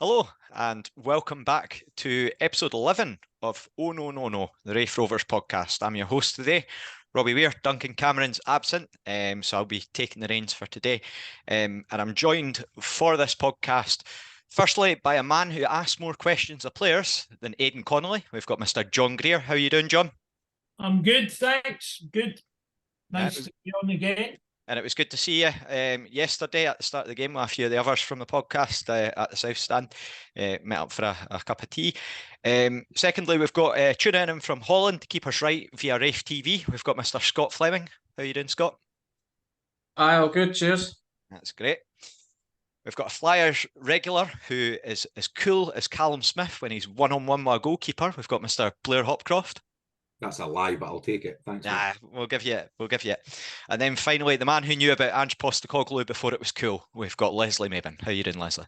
Hello and welcome back to episode 11 of Oh No No No, the Raith Rovers podcast. I'm your host today, Robbie Weir. Duncan Cameron's absent, so I'll be taking the reins for today. And I'm joined for this podcast, firstly, by a man who asks more questions of players than Aidan Connolly. We've got Mr. John Greer. How are you doing, John? I'm good, thanks. Good. Nice was- to be on again. And it was good to see you yesterday at the start of the game with a few of the others from the podcast at the South Stand. Met up for a cup of tea. Secondly, we've got tuning in from Holland to keep us right via Raith TV. We've got Mr. Scott Fleming. How are you doing, Scott? Aye, all good, cheers. That's great. We've got a Flyers regular who is as cool as Callum Smith when he's one-on-one with a goalkeeper. We've got Mr. Blair Hopcroft. That's a lie, but I'll take it. Thanks. Nah, we'll give you it. We'll give you it. And then finally, the man who knew about Ange Postecoglou before it was cool. We've got Leslie Maben. How are you doing, Leslie?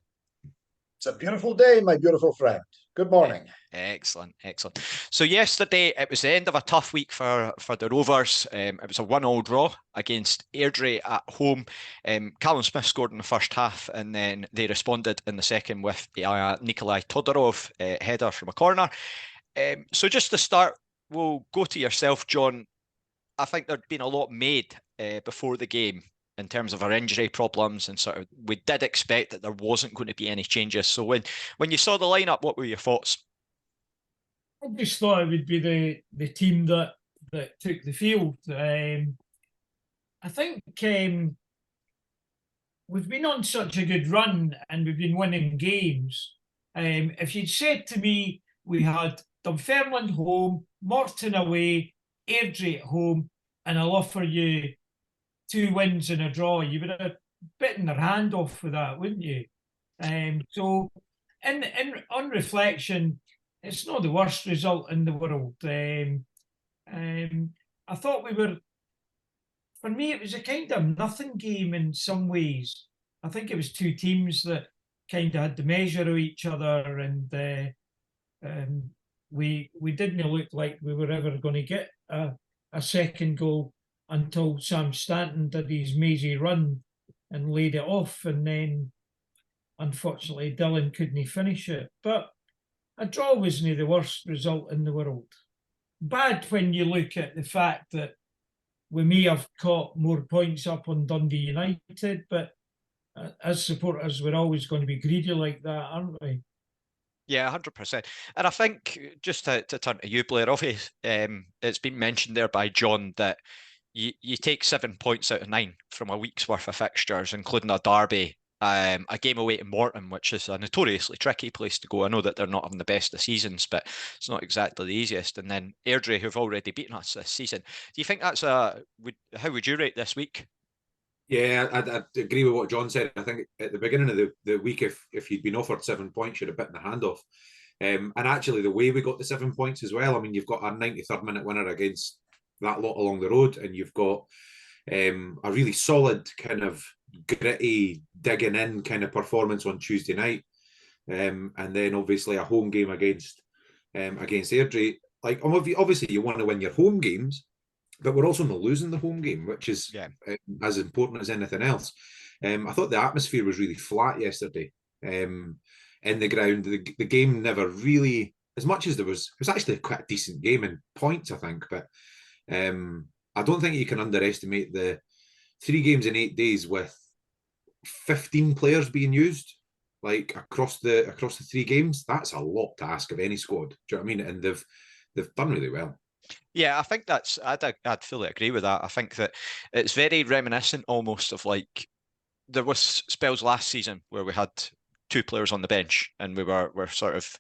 It's a beautiful day, my beautiful friend. Good morning. Excellent, excellent. So yesterday, it was the end of a tough week for the Rovers. It was a 1-1 draw against Airdrie at home. Callum Smith scored in the first half, and then they responded in the second with Nikolay Todorov header from a corner. So just to start, we'll go to yourself, John. I think there'd been a lot made before the game in terms of our injury problems, and sort of we did expect that there wasn't going to be any changes. So when you saw the lineup, what were your thoughts? I just thought it would be the team that took the field. I think we've been on such a good run and we've been winning games. If you'd said to me we had Dunfermline home, Morton away, Airdrie at home, and I'll offer you 2 wins and a draw, you would have bitten their hand off for that, wouldn't you? So, on reflection, it's not the worst result in the world. I thought for me, it was a kind of nothing game in some ways. I think it was 2 teams that kind of had the measure of each other, and we didn't look like we were ever going to get a second goal until Sam Stanton did his mazy run and laid it off, and then unfortunately Dylan couldn't finish it. But a draw wasn't the worst result in the world. Bad when you look at the fact that we may have caught more points up on Dundee United, but as supporters, we're always going to be greedy like that, aren't we? Yeah, 100%. And I think, just to turn to you, Blair, obviously, it's been mentioned there by John that you take 7 points out of 9 from a week's worth of fixtures, including a derby, a game away to Morton, which is a notoriously tricky place to go. I know that they're not having the best of seasons, but it's not exactly the easiest. And then Airdrie, who've already beaten us this season. Do you think that's how would you rate this week? Yeah, I'd agree with what John said. I think at the beginning of the week, if you'd been offered 7 points, you'd have bitten the hand off. And actually, the way we got the 7 points as well, I mean, you've got a 93rd minute winner against that lot along the road, and you've got a really solid kind of gritty, digging in kind of performance on Tuesday night. And then obviously a home game against Airdrie. Like, obviously you want to win your home games, but we're also not losing the home game, which is as important as anything else. I thought the atmosphere was really flat yesterday in the ground. The game never really, as much as it was actually quite a decent game in points, I think, but I don't think you can underestimate the 3 games in 8 days with 15 players being used, like across the 3 games. That's a lot to ask of any squad. Do you know what I mean? And they've done really well. Yeah, I think I'd fully agree with that. I think that it's very reminiscent almost of, like, there was spells last season where we had 2 players on the bench and we're sort of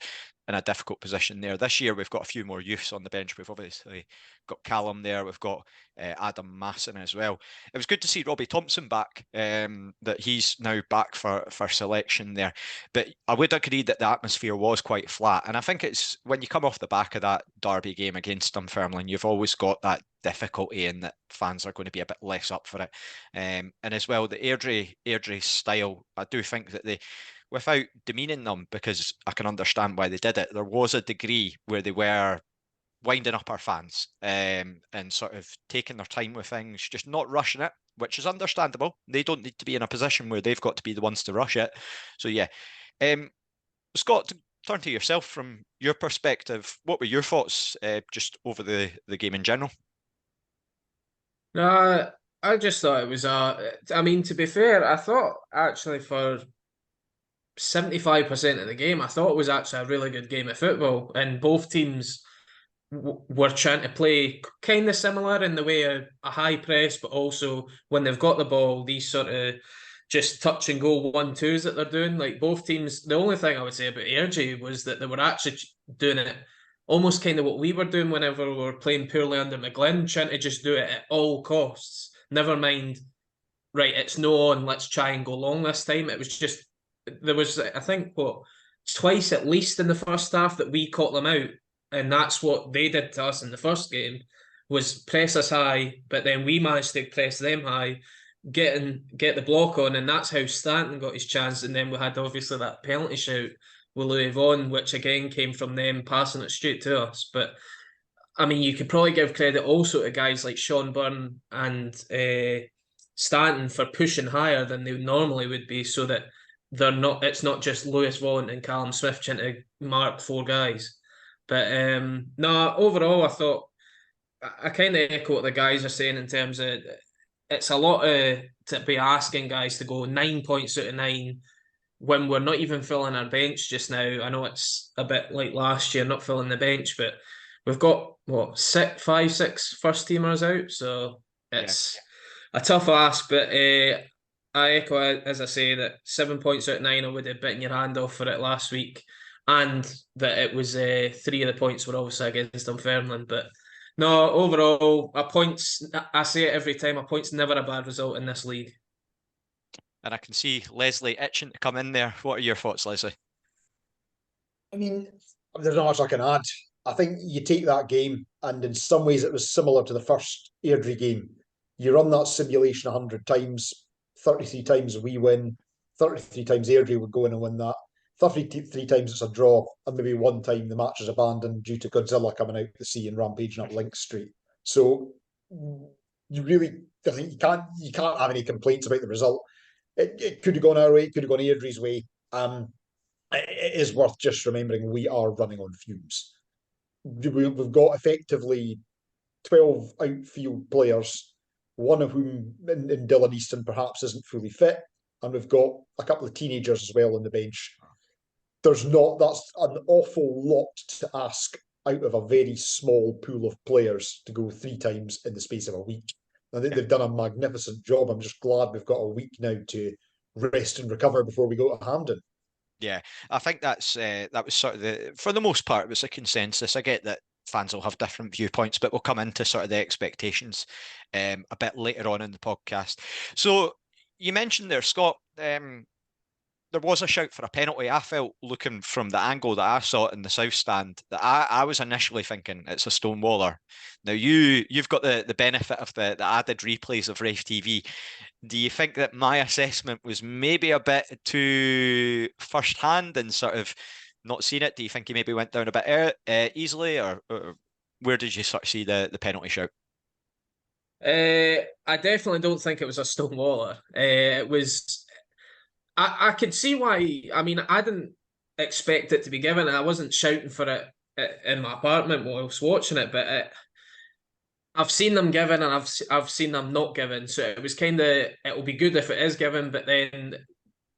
in a difficult position there. This year we've got a few more youths on the bench. We've obviously got Callum there. We've got Adam Masson as well. It was good to see Robbie Thompson back, that he's now back for selection there. But I would agree that the atmosphere was quite flat. And I think it's when you come off the back of that derby game against Dunfermline, you've always got that difficulty in that fans are going to be a bit less up for it. And as well, the Airdrie style, I do think that without demeaning them, because I can understand why they did it, there was a degree where they were winding up our fans, and sort of taking their time with things, just not rushing it, which is understandable. They don't need to be in a position where they've got to be the ones to rush it. So yeah. Scott, to turn to yourself from your perspective, what were your thoughts just over the game in general? I just thought it was I mean, to be fair, I thought actually for 75% of the game, I thought it was actually a really good game of football, and both teams were trying to play kind of similar in the way of a high press, but also when they've got the ball, these sort of just touch and go 1-2s that they're doing. Like both teams, the only thing I would say about Airdrie was that they were actually doing it almost kind of what we were doing whenever we were playing poorly under McGlynn, trying to just do it at all costs. Never mind, right, it's no on, let's try and go long this time. It was just, there was, I think, twice at least in the first half that we caught them out. And that's what they did to us in the first game, was press us high, but then we managed to press them high, get the block on, and that's how Stanton got his chance. And then we had obviously that penalty shout with Louis Vaughan, which again came from them passing it straight to us. But I mean, you could probably give credit also to guys like Sean Byrne and Stanton for pushing higher than they normally would be, so that it's not just Lewis Vaughan and Callum Smith trying to mark four guys. But no, overall, I thought I kind of echo what the guys are saying in terms of it's a lot to be asking guys to go 9 points out of 9 when we're not even filling our bench just now. I know it's a bit like last year, not filling the bench, but we've got, five, six first teamers out. So it's a tough ask, but I echo, as I say, that 7 points out of 9, I would have bitten your hand off for it last week. And that it was 3 of the points were obviously against Dunfermline. But no, overall, I say it every time, a point's never a bad result in this league. And I can see Leslie itching to come in there. What are your thoughts, Leslie? I mean, there's not much I can add. I think you take that game, and in some ways it was similar to the first Airdrie game. You run that simulation 100 times, 33 times we win, 33 times Airdrie would go in and win that. 33 times it's a draw, and maybe one time the match is abandoned due to Godzilla coming out of the sea and rampaging up Link Street. So you really, I think you can't have any complaints about the result. It could have gone our way, it could have gone Airdrie's way. It is worth just remembering we are running on fumes. We've got effectively 12 outfield players, one of whom in Dylan Easton perhaps isn't fully fit, and we've got a couple of teenagers as well on the bench. That's an awful lot to ask out of a very small pool of players to go 3 times in the space of a week. I think they've done a magnificent job. I'm just glad we've got a week now to rest and recover before we go to Hampden. Yeah, I think that was sort of for the most part, it was a consensus. I get that fans will have different viewpoints, but we'll come into sort of the expectations a bit later on in the podcast. So you mentioned there, Scott, there was a shout for a penalty. I felt, looking from the angle that I saw it in the south stand, that I was initially thinking it's a stonewaller. Now you've got the benefit of the added replays of Raith TV. Do you think that my assessment was maybe a bit too first hand and sort of not seen it? Do you think he maybe went down a bit easily, or where did you sort of see the penalty shout? I definitely don't think it was a stonewaller. It was. I could see why. I mean, I didn't expect it to be given, and I wasn't shouting for it in my apartment while I was watching it. But I've seen them given, and I've seen them not given. So it was kind of, it'll be good if it is given. But then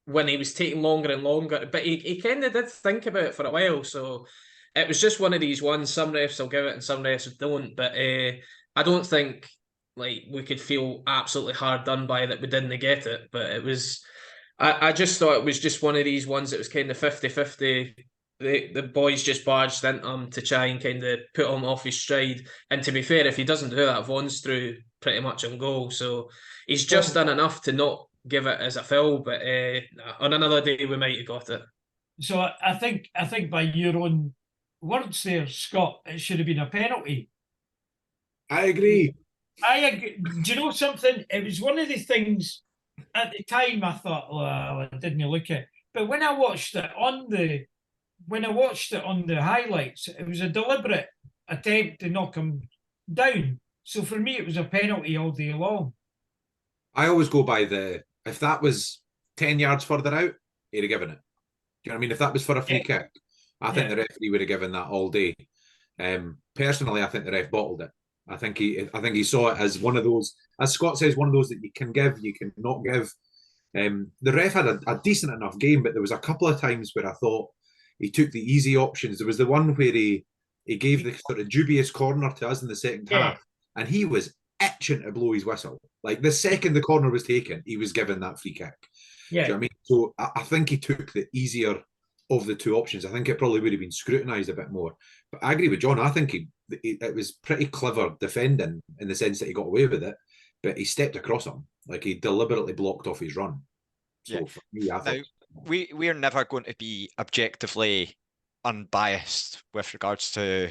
when he was taking longer and longer, but he kind of did think about it for a while. So it was just one of these ones. Some refs will give it, and some refs don't. But I don't think like we could feel absolutely hard done by that we didn't get it. But it was. I just thought it was just one of these ones that was kind of 50-50. The boys just barged into him to try and kind of put him off his stride. And to be fair, if he doesn't do that, Vaughan's through pretty much on goal. So he's just done enough to not give it as a foul. But on another day, we might have got it. So I think by your own words there, Scott, it should have been a penalty. I agree. I agree. Do you know something? It was one of the things. At the time, I thought, well, I didn't look at it. But when I watched it on the highlights, it was a deliberate attempt to knock him down. So for me, it was a penalty all day long. I always go by if that was 10 yards further out, he'd have given it. you know what I mean? If that was for a free kick, I think the referee would have given that all day. Personally, I think the ref bottled it. I think he saw it as one of those, as Scott says, one of those that you can give, you can not give. The ref had a decent enough game, but there was a couple of times where I thought he took the easy options. There was the one where he gave the sort of dubious corner to us in the second half, and he was itching to blow his whistle. Like the second the corner was taken, he was given that free kick. Do you know what I mean? So I think he took the easier of the two options. I think it probably would have been scrutinised a bit more. But I agree with John. I think it was pretty clever defending in the sense that he got away with it, but he stepped across him. Like he deliberately blocked off his run. So for me, I thought... Now, we're never going to be objectively unbiased with regards to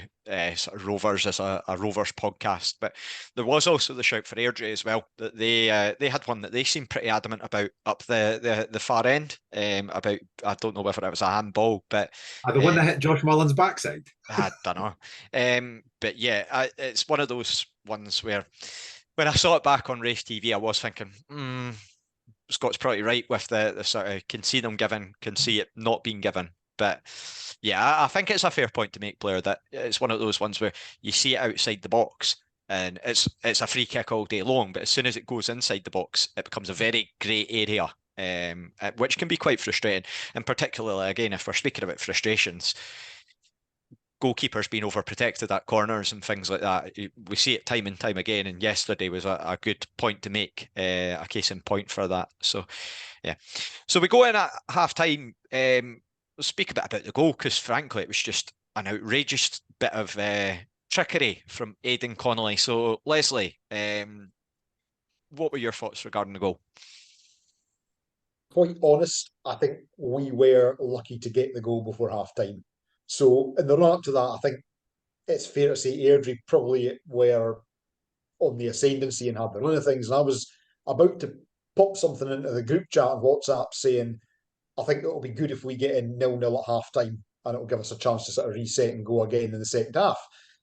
sort of Rovers as a Rovers podcast, but there was also the shout for Airdrie as well, that they had one that they seemed pretty adamant about up the far end, about, I don't know whether it was a handball, but the one that hit Josh Mullen's backside. I don't know, but yeah, it's one of those ones where when I saw it back on Raith TV, I was thinking, Scott's probably right with the sort of can see them given, can see it not being given. But yeah, I think it's a fair point to make, Blair, that it's one of those ones where you see it outside the box and it's a free kick all day long, but as soon as it goes inside the box, it becomes a very grey area, which can be quite frustrating. And particularly, again, if we're speaking about frustrations, goalkeepers being overprotected at corners and things like that, we see it time and time again, and yesterday was a good point to make, a case in point for that. So yeah, so we go in at half time. We'll speak a bit about the goal, because frankly it was just an outrageous bit of trickery from Aidan Connolly. So Leslie, what were your thoughts regarding the goal? Quite honest, I think we were lucky to get the goal before half time. So in the run up to that, I think it's fair to say Airdrie probably were on the ascendancy and had the run of things. And I was about to pop something into the group chat on WhatsApp saying, I think it'll be good if we get in 0-0 at half time, and it'll give us a chance to sort of reset and go again in the second half.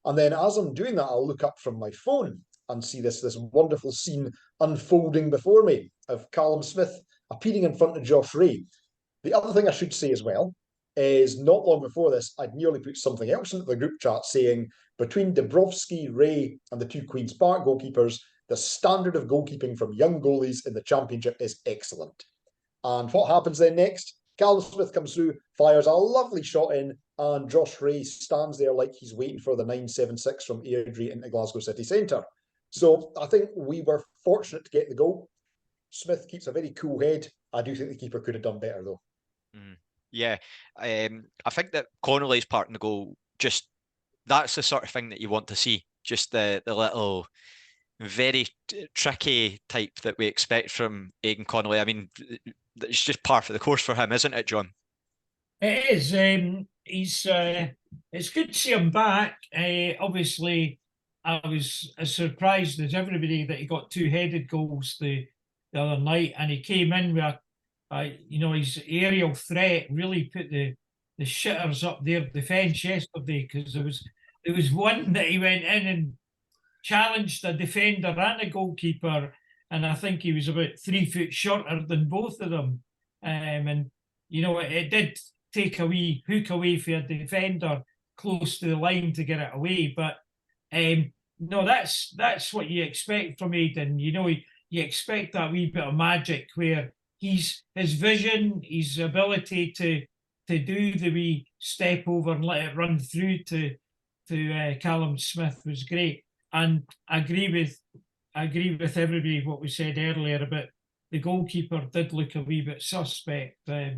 And then as I'm doing that, I'll look up from my phone and see this wonderful scene unfolding before me of Callum Smith appearing in front of Josh Ray. The other thing I should say as well is not long before this, I'd nearly put something else into the group chat saying between Dabrowski, Ray and the two Queen's Park goalkeepers, the standard of goalkeeping from young goalies in the Championship is excellent. And what happens then next? Callum Smith comes through, fires a lovely shot in, and Josh Ray stands there like he's waiting for the 976 from Airdrie into Glasgow City Centre. So I think we were fortunate to get the goal. Smith keeps a very cool head. I do think the keeper could have done better though. Yeah, I think that Connolly's part in the goal, just that's the sort of thing that you want to see. Just the little very tricky type that we expect from Aidan Connolly. I mean, it's just par for the course for him, isn't it, John? It is. It's good to see him back. Obviously, I was as surprised as everybody that he got two-headed goals the other night, and he came in with his aerial threat really put the shitters up their defence yesterday, because there was one that he went in and challenged a defender and a goalkeeper, and I think he was about 3 foot shorter than both of them. And it did take a wee hook away for a defender close to the line to get it away. But no, that's what you expect from Aidan. You expect that wee bit of magic where his vision, his ability to do the wee step over and let it run through to Callum Smith was great. And I agree with everybody what we said earlier about the goalkeeper did look a wee bit suspect. But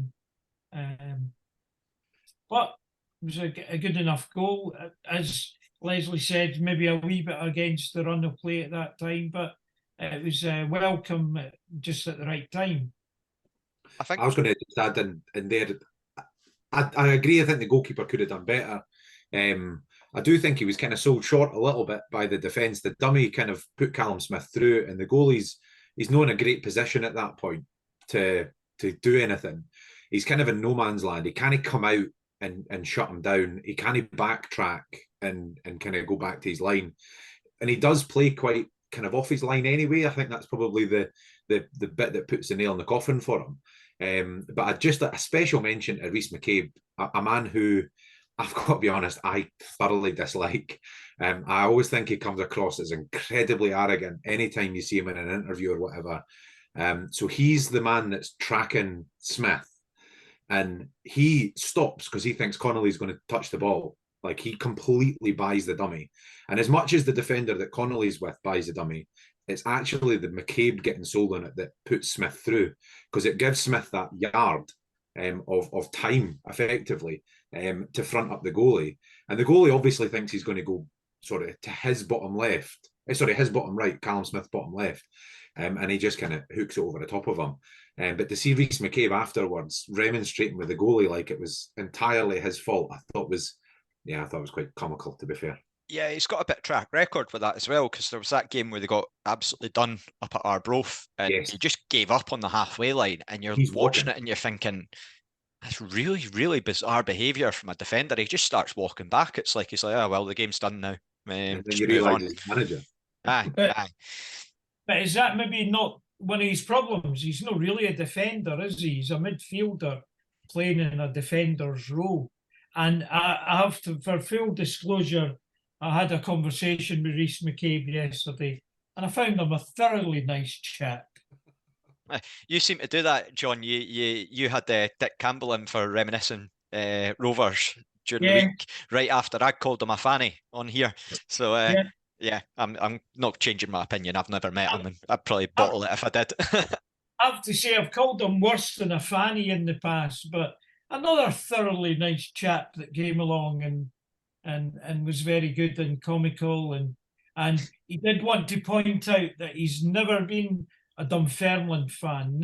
it was a good enough goal. As Leslie said, maybe a wee bit against the run of play at that time, but it was welcome just at the right time. I was going to just add in there, I agree. I think the goalkeeper could have done better. I do think he was kind of sold short a little bit by the defence. The dummy kind of put Callum Smith through, and the goalie's he's not in a great position at that point to do anything. He's kind of in no man's land. He can't come out and shut him down. He can't backtrack and kind of go back to his line. And he does play quite kind of off his line anyway. I think that's probably the bit that puts the nail in the coffin for him. But I just a special mention to Rhys McCabe, a man who I've got to be honest, I thoroughly dislike. I always think he comes across as incredibly arrogant anytime you see him in an interview or whatever. So he's the man that's tracking Smith, and he stops because he thinks Connolly's going to touch the ball. Like, he completely buys the dummy. And as much as the defender that Connolly's with buys the dummy, it's actually the McCabe getting sold on it that puts Smith through, because it gives Smith that yard of time, effectively, to front up the goalie. And the goalie obviously thinks he's going to go sort of to his bottom left. His bottom right, Callum Smith bottom left. And he just kind of hooks it over the top of him. But to see Rhys McCabe afterwards remonstrating with the goalie like it was entirely his fault, I thought was quite comical, to be fair. Yeah, he's got a bit of track record with that as well, because there was that game where they got absolutely done up at Arbroath, and he just gave up on the halfway line, and he's watching it and you're thinking, that's really, really bizarre behaviour from a defender. He just starts walking back. It's like he's like, oh, well, the game's done now. And then you realise he's manager. But is that maybe not one of his problems? He's not really a defender, is he? He's a midfielder playing in a defender's role. And I have to, for full disclosure, I had a conversation with Rhys McCabe yesterday, and I found him a thoroughly nice chap. You seem to do that, John. You had Dick Campbell in for reminiscing Rovers during the week, right after I called him a fanny on here. So I'm not changing my opinion. I've never met him, and I'd probably bottle it if I did. I have to say, I've called him worse than a fanny in the past, but another thoroughly nice chap that came along and was very good and comical, and he did want to point out that he's never been a Dunfermline fan.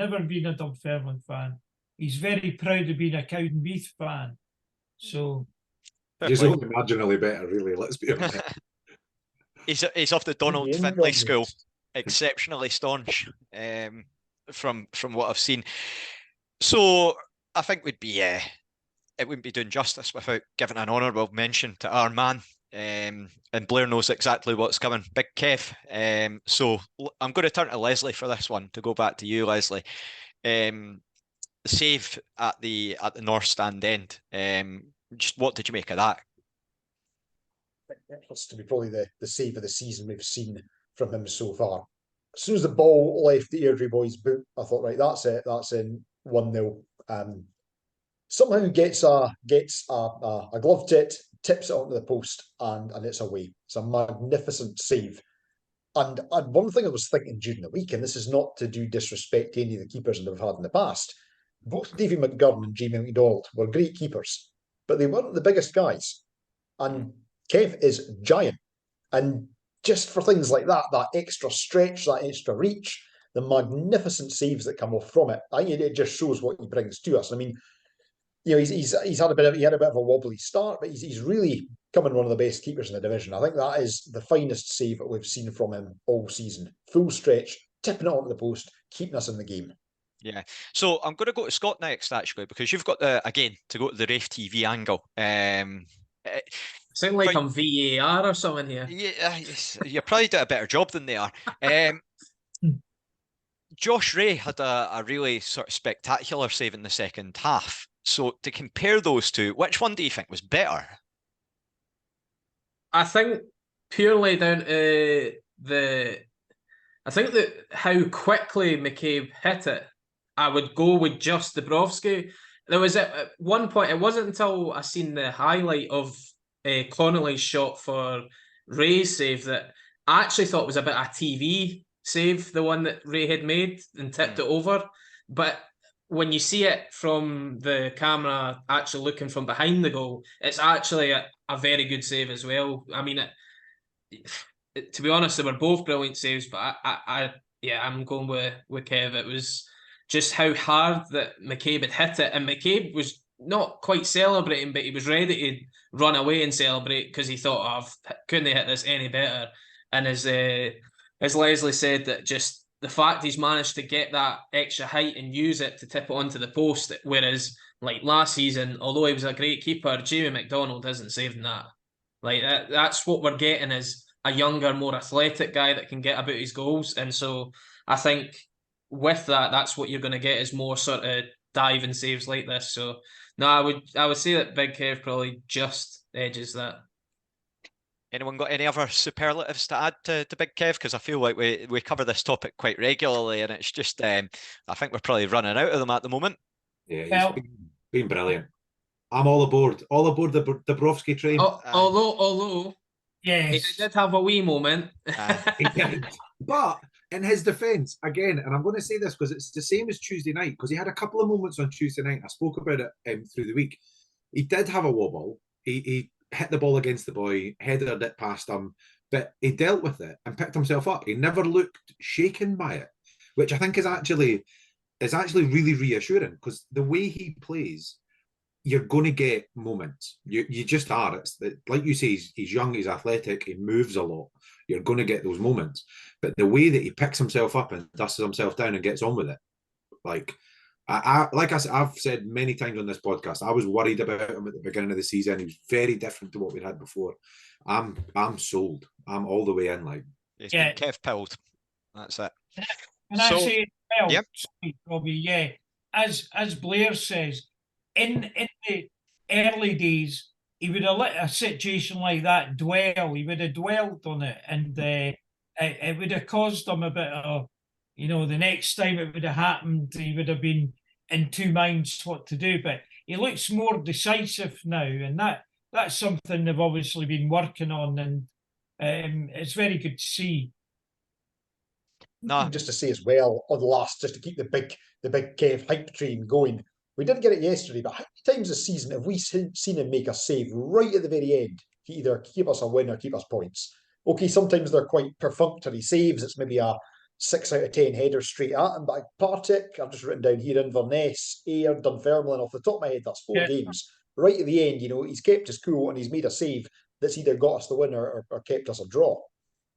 He's very proud of being a Cowdenbeath fan. So he's only marginally better, really. Let's be honest. He's off the Donald Findlay school, exceptionally staunch, from what I've seen. So I think it wouldn't be doing justice without giving an honourable mention to our man. And Blair knows exactly what's coming. Big Kev. So I'm going to turn to Leslie for this one, to go back to you, Leslie. Save at the North Stand end. Just what did you make of that? It has to be probably the save of the season we've seen from him so far. As soon as the ball left the Airdrie boys' boot, I thought, right, that's it. That's in 1-0. Somehow gets a glove tips it onto the post, and it's away. It's a magnificent save. And one thing I was thinking during the week, and this is not to do disrespect to any of the keepers that we've had in the past, both Davy McGurn and Jamie McDonald were great keepers, but they weren't the biggest guys. And Kev is giant. And just for things like that extra stretch, that extra reach, the magnificent saves that come off from it, I think it just shows what he brings to us. I mean, you know, he had a bit of a wobbly start, but he's really becoming one of the best keepers in the division. I think that is the finest save that we've seen from him all season. Full stretch, tipping it onto the post, keeping us in the game. Yeah. So I'm going to go to Scott next, actually, because you've got to go to the Raith TV angle. Sound like I'm VAR or something here. Yeah, you probably do a better job than they are. Josh Ray had a really sort of spectacular save in the second half. So to compare those two, which one do you think was better? I think purely down to how quickly McCabe hit it, I would go with just Dubrovsky. There was at one point, it wasn't until I seen the highlight of Connolly's shot for Ray's save that I actually thought was a bit of a TV save, the one that Ray had made and tipped it over. But when you see it from the camera actually looking from behind the goal, it's actually a very good save as well. I mean, to be honest, they were both brilliant saves, but I'm going with Kev. It was just how hard that McCabe had hit it, and McCabe was not quite celebrating, but he was ready to run away and celebrate because he thought, couldn't they hit this any better? And as Leslie said, that just the fact he's managed to get that extra height and use it to tip it onto the post, whereas like last season, although he was a great keeper, Jamie McDonald isn't saving that. Like that's what we're getting, is a younger, more athletic guy that can get about his goals. And so I think with that, that's what you're going to get, is more sort of diving saves like this. So no, I would say that Big Kev probably just edges that. Anyone got any other superlatives to add to Big Kev? Because I feel like we cover this topic quite regularly, and it's just I think we're probably running out of them at the moment. Yeah, he's Well- been brilliant. I'm all aboard the Dabrowski train. Although he Yes. did have a wee moment. He did. But in his defence, again, and I'm going to say this because it's the same as Tuesday night, because he had a couple of moments on Tuesday night. I spoke about it through the week. He did have a wobble. He hit the ball against the boy, headed it past him, but he dealt with it and picked himself up. He never looked shaken by it, which I think is actually really reassuring, because the way he plays, you're going to get moments. You just are. It's like you say, he's young, he's athletic, he moves a lot. You're going to get those moments. But the way that he picks himself up and dusts himself down and gets on with it, like I've said many times on this podcast, I was worried about him at the beginning of the season. He was very different to what we'd had before. I'm sold. I'm all the way in. Like, He's been Kev pilled. That's it. And I say as well, yep. sorry, Robbie, as Blair says, in the early days, he would have let a situation like that dwell. He would have dwelled on it, and it would have caused him a bit of, the next time it would have happened, he would have been in two minds what to do. But he looks more decisive now, and that's something they've obviously been working on, and it's very good to see. No. Just to say as well, on the last, just to keep the big Kev hype train going. We didn't get it yesterday, but how many times this season have we seen him make a save right at the very end to either keep us a win or keep us points? Okay, sometimes they're quite perfunctory saves. It's maybe a 6 out of 10 header straight at him. But Partick, I've just written down here, Inverness, Ayr, Dunfermline, off the top of my head, that's 4 games. Right at the end, he's kept his cool and he's made a save that's either got us the win or kept us a draw.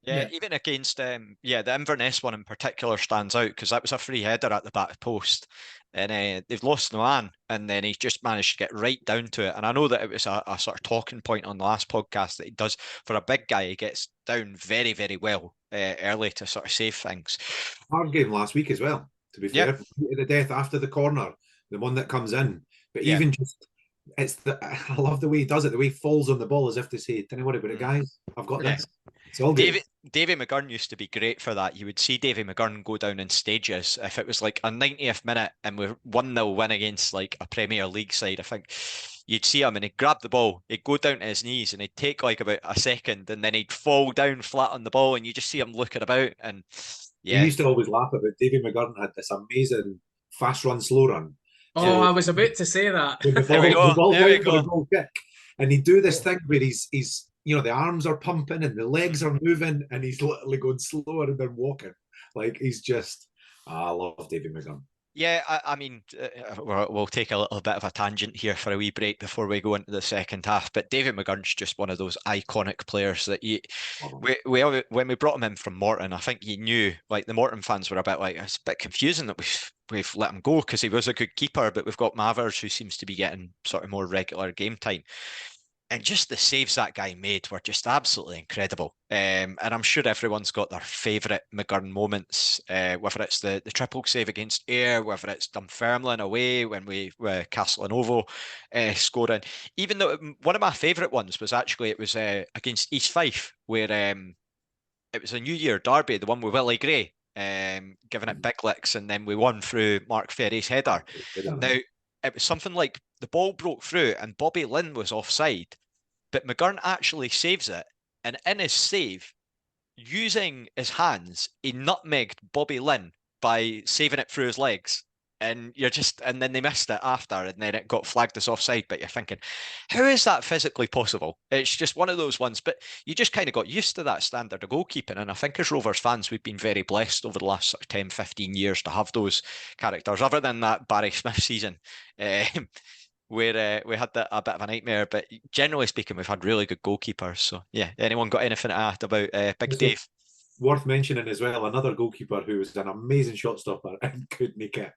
Yeah, even against the Inverness one in particular stands out, because that was a free header at the back post, and they've lost Noan, and then he's just managed to get right down to it. And I know that it was a sort of talking point on the last podcast that he does, for a big guy, he gets down very, very well early to sort of save things. Hard game last week as well, to be fair. The death after the corner, the one that comes in, but even just. I love the way he does it, the way he falls on the ball as if to say, don't worry about it, guys, I've got this. It's all good. Davy McGurn used to be great for that. You would see Davy McGurn go down in stages. If it was like a 90th minute and we're 1-0 win against like a Premier League side, I think you'd see him and he'd grab the ball, he'd go down to his knees and he'd take like about a second and then he'd fall down flat on the ball and you just see him looking about. And we used to always laugh about Davy McGurn had this amazing fast run, slow run. Oh, I was about to say that. There we go. Goal kick. And he'd do this thing where he's the arms are pumping and the legs are moving and he's literally going slower and then walking. Like, he's just, I love Davy McGurn. Yeah, I mean, we'll take a little bit of a tangent here for a wee break before we go into the second half. But David McGurn's just one of those iconic players that when we brought him in from Morton, I think you knew, like, the Morton fans were a bit like, it's a bit confusing that we've let him go because he was a good keeper, but we've got Mavers who seems to be getting sort of more regular game time. And just the saves that guy made were just absolutely incredible. And I'm sure everyone's got their favourite McGurn moments, whether it's the triple save against Ayr, whether it's Dunfermline away when we were Castlenovo scoring. Even though one of my favourite ones was actually, it was against East Fife, where it was a New Year derby, the one with Willie Gray, giving it big licks, and then we won through Mark Ferry's header. Now, it was something like the ball broke through and Bobby Lynn was offside, but McGurn actually saves it. And in his save, using his hands, he nutmegged Bobby Lynn by saving it through his legs. And and then they missed it after, and then it got flagged as offside. But you're thinking, how is that physically possible? It's just one of those ones. But you just kind of got used to that standard of goalkeeping. And I think as Rovers fans, we've been very blessed over the last sort of 10, 15 years to have those characters, other than that Barry Smith season, where we had a bit of a nightmare. But generally speaking, we've had really good goalkeepers. So yeah, anyone got anything to add about Big Dave? Worth mentioning as well, another goalkeeper who was an amazing shot stopper and couldn't kick.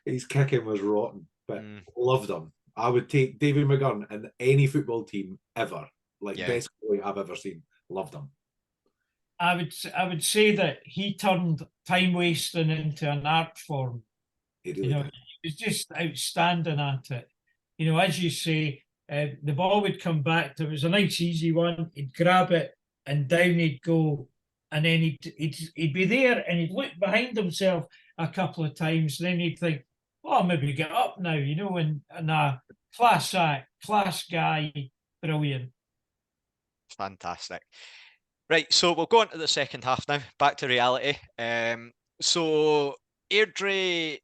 His kicking was rotten, but loved him. I would take Davy McGurn in any football team ever. Best goalie I've ever seen. Loved him. I would say that he turned time wasting into an art form. He really did. was just outstanding at it. You know, as you say, the ball would come back. There was a nice easy one. He'd grab it and down he'd go, and then he'd be there and he'd look behind himself a couple of times. Then he'd think, "Oh, maybe get up now," you know. And class act, class guy, brilliant. Fantastic. Right, so we'll go on to the second half now. Back to reality. So Airdrie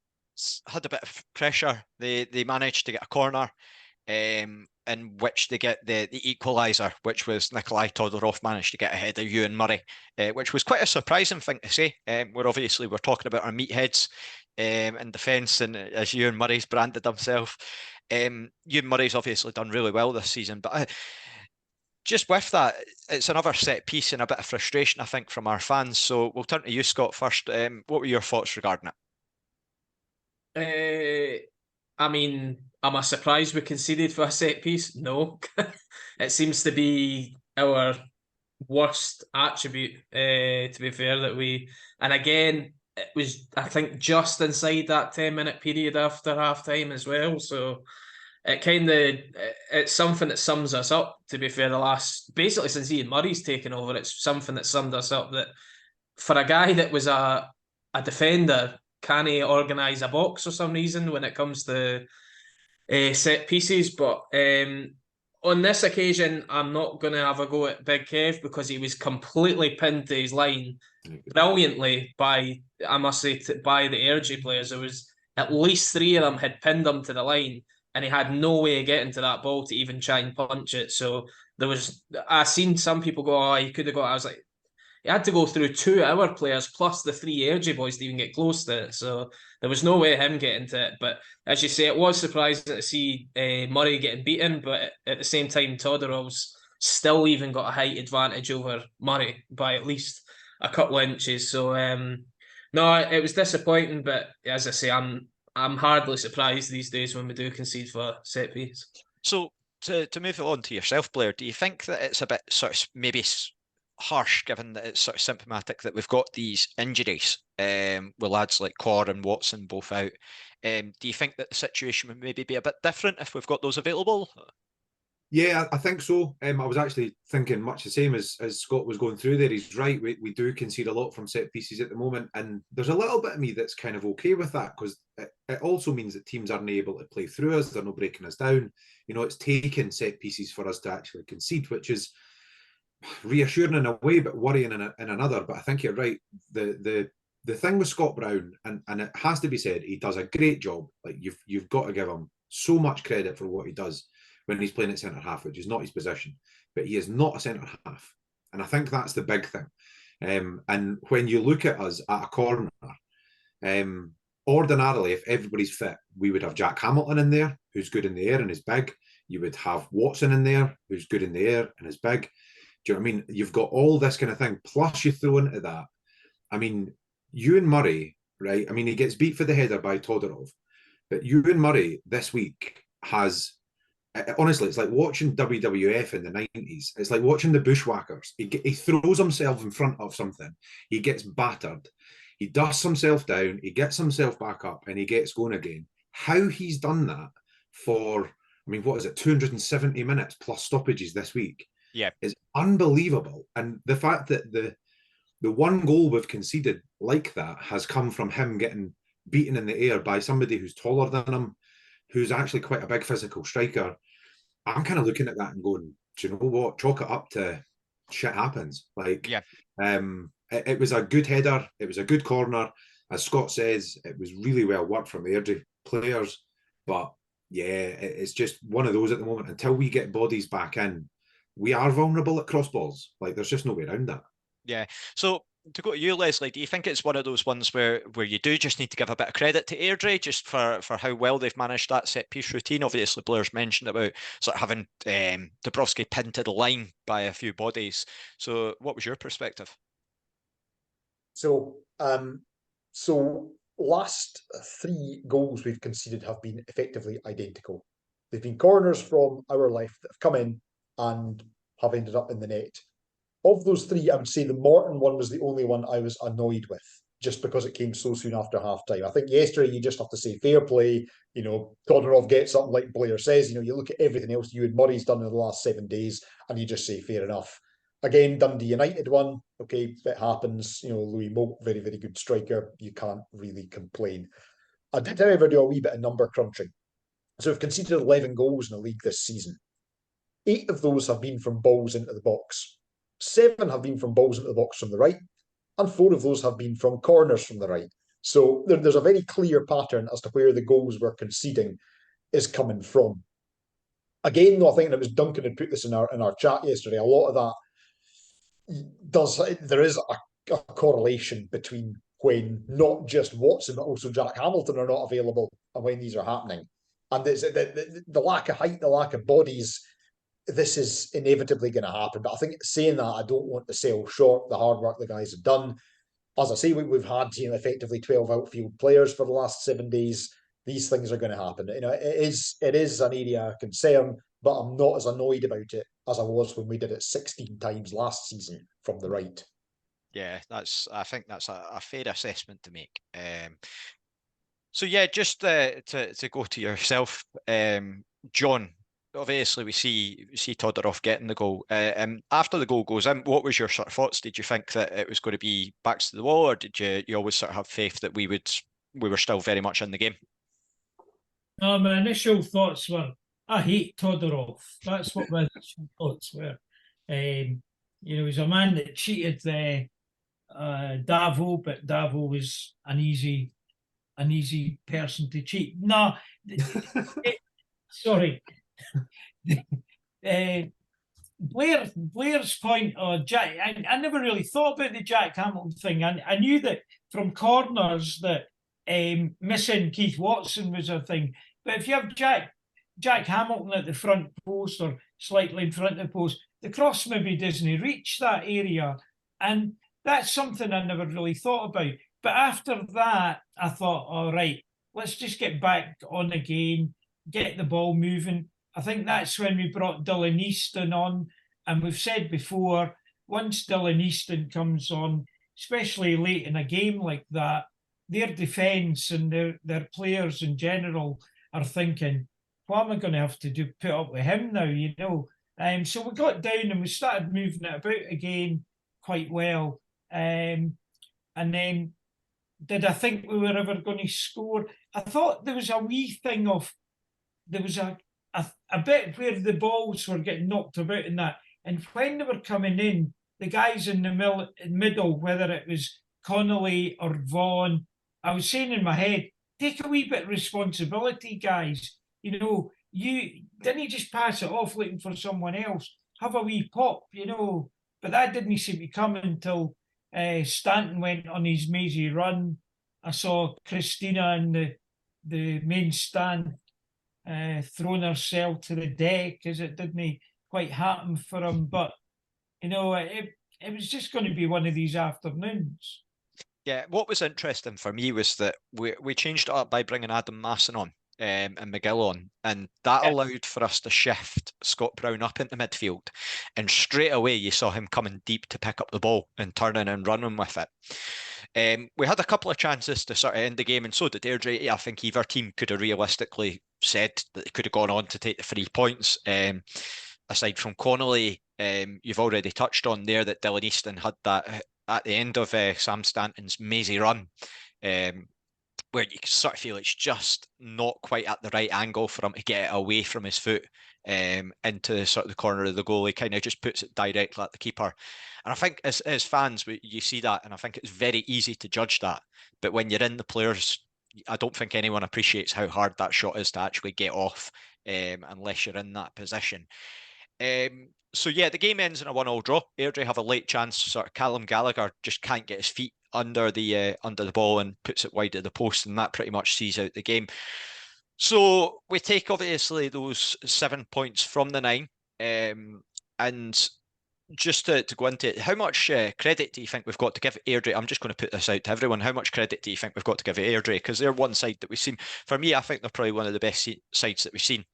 had a bit of pressure. They managed to get a corner, in which they get the equaliser, which was Nikolay Todorov managed to get ahead of Ewan Murray, which was quite a surprising thing to say. We're talking about our meatheads in defence, and as Ewan Murray's branded himself. Ewan Murray's obviously done really well this season, but just with that, it's another set piece and a bit of frustration, I think, from our fans. So we'll turn to you, Scott, first. What were your thoughts regarding it? I mean, am I surprised we conceded for a set piece? No. It seems to be our worst attribute, to be fair, that we... And again, it was, I think, just inside that 10-minute period after half-time as well. So it's something that sums us up, to be fair, basically since Ian Murray's taken over, it's something that summed us up, that for a guy that was a defender, can he organise a box for some reason when it comes to set pieces? But on this occasion, I'm not going to have a go at Big Kev, because he was completely pinned to his line brilliantly by, I must say, by the Airdrie players. There was at least 3 of them had pinned him to the line, and he had no way of getting to that ball to even try and punch it. So I seen some people go, "Oh, he could have got." I was like, he had to go through 2 our players plus the 3 Airdrie boys to even get close to it. So there was no way of him getting to it. But as you say, it was surprising to see Murray getting beaten, but at the same time, Todorov's still even got a height advantage over Murray by at least a couple of inches. So no, it was disappointing. But as I say, I'm hardly surprised these days when we do concede for set piece. So to move on to yourself, Blair, do you think that it's a bit sort of maybe harsh, given that it's sort of symptomatic that we've got these injuries with lads like Corr and Watson both out? Do you think that the situation would maybe be a bit different if we've got those available? Yeah, I think so. I was actually thinking much the same as Scott was going through there. He's right. We do concede a lot from set pieces at the moment, and there's a little bit of me that's kind of okay with that, because it also means that teams aren't able to play through us. They're not breaking us down. You know, it's taken set pieces for us to actually concede, which is reassuring in a way, but worrying in another. But I think you're right. The thing with Scott Brown, and it has to be said, he does a great job. Like you've got to give him so much credit for what he does when he's playing at centre half, which is not his position, but he is not a centre half, and I think that's the big thing. And when you look at us at a corner, ordinarily, if everybody's fit, we would have Jack Hamilton in there, who's good in the air and is big. You would have Watson in there, who's good in the air and is big. Do you know what I mean? You've got all this kind of thing, plus you throw into that. I mean, Ewan Murray, right? I mean, he gets beat for the header by Todorov, but Ewan Murray this week has, honestly, it's like watching WWF in the 90s. It's like watching the Bushwhackers. He throws himself in front of something. He gets battered. He dusts himself down. He gets himself back up, and he gets going again. How he's done that for, I mean, what is it, 270 minutes plus stoppages this week? Yeah, is unbelievable. And the fact that the one goal we've conceded like that has come from him getting beaten in the air by somebody who's taller than him, who's actually quite a big physical striker. I'm kind of looking at that and going, do you know what? Chalk it up to shit happens. Like, yeah. It was a good header. It was a good corner. As Scott says, it was really well worked from the Airdrie players. But yeah, it's just one of those at the moment. Until we get bodies back in, we are vulnerable at crossballs. Like, there's just no way around that. Yeah. So to go to you, Leslie, do you think it's one of those ones where you do just need to give a bit of credit to Airdrie just for how well they've managed that set piece routine? Obviously, Blair's mentioned about sort of having Dubrovsky pinned to the line by a few bodies. So what was your perspective? So last 3 goals we've conceded have been effectively identical. They've been corners from our left that have come in and have ended up in the net. Of those 3, I would say the Morton one was the only one I was annoyed with, just because it came so soon after half-time. I think yesterday you just have to say fair play. Todorov gets something like Blair says. You look at everything else you and Murray's done in the last 7 days, and you just say fair enough. Again, Dundee United won. Okay, it happens. Louis Moult, very, very good striker. You can't really complain. I did, however, do a wee bit of number crunching. So we've conceded 11 goals in the league this season. 8 of those have been from balls into the box. 7 have been from balls into the box from the right, and 4 of those have been from corners from the right. So there's a very clear pattern as to where the goals we're conceding is coming from. Again, though, I think, and it was Duncan had put this in our chat yesterday, a lot of that there is a correlation between when not just Watson but also Jack Hamilton are not available and when these are happening. And the lack of height, the lack of bodies, this is inevitably going to happen. But I think saying that, I don't want to sell short the hard work the guys have done. As I say, we've had effectively 12 outfield players for the last 7 days. These things are going to happen. It is an area of concern, but I'm not as annoyed about it as I was when we did it 16 times last season from the right. Yeah, I think that's a fair assessment to make. So yeah, just to go to yourself, John. Obviously, we see Todorov getting the goal. After the goal goes in, what was your sort of thoughts? Did you think that it was going to be backs to the wall, or did you always sort of have faith that we were still very much in the game? My initial thoughts were, I hate Todorov. That's what my initial thoughts were. He's a man that cheated Davo, but Davo was an easy person to cheat. No, sorry. Blair's point on Jack, I never really thought about the Jack Hamilton thing. I knew that from corners that missing Keith Watson was a thing. But if you have Jack Hamilton at the front post or slightly in front of the post, the cross maybe doesn't reach that area. And that's something I never really thought about. But after that, I thought, all right, let's just get back on again, get the ball moving. I think that's when we brought Dylan Easton on. And we've said before, once Dylan Easton comes on, especially late in a game like that, their defence and their players in general are thinking, what am I going to have to do? Put up with him now, So we got down and we started moving it about again quite well. And then, did I think we were ever going to score? I thought there was a wee thing of, there was a bit where the balls were getting knocked about in that. And when they were coming in, the guys in the middle, whether it was Connolly or Vaughan, I was saying in my head, take a wee bit of responsibility, guys. You didn't just pass it off looking for someone else. Have a wee pop, But that didn't seem to come until Stanton went on his mazy run. I saw Christina in the main stand thrown herself to the deck as it didn't quite happen for him. But, it was just going to be one of these afternoons. Yeah, what was interesting for me was that we changed it up by bringing Adam Masson on and McGill on, and that allowed for us to shift Scott Brown up into midfield, and straight away you saw him coming deep to pick up the ball and turning and running with it. We had a couple of chances to sort of end the game, and so did Airdrie. I think either team could have realistically said that they could have gone on to take the 3 points. Aside from Connolly, you've already touched on there that Dylan Easton had that at the end of Sam Stanton's mazy run, where you sort of feel it's just not quite at the right angle for him to get it away from his foot into sort of the corner of the goal. He kind of just puts it directly at the keeper. And I think as fans, you see that, and I think it's very easy to judge that. But when you're in the players, I don't think anyone appreciates how hard that shot is to actually get off unless you're in that position. So yeah, the game ends in a 1-1 draw. Airdrie have a late chance. Sort of Callum Gallagher just can't get his feet under the ball and puts it wide of the post, and that pretty much sees out the game. So we take obviously those 7 points from the 9, and just to go into it, how much credit do you think we've got to give Airdrie? I'm just going to put this out to everyone. How much credit do you think we've got to give Airdrie? Because they're one side that we've seen. For me, I think they're probably one of the best sides that we've seen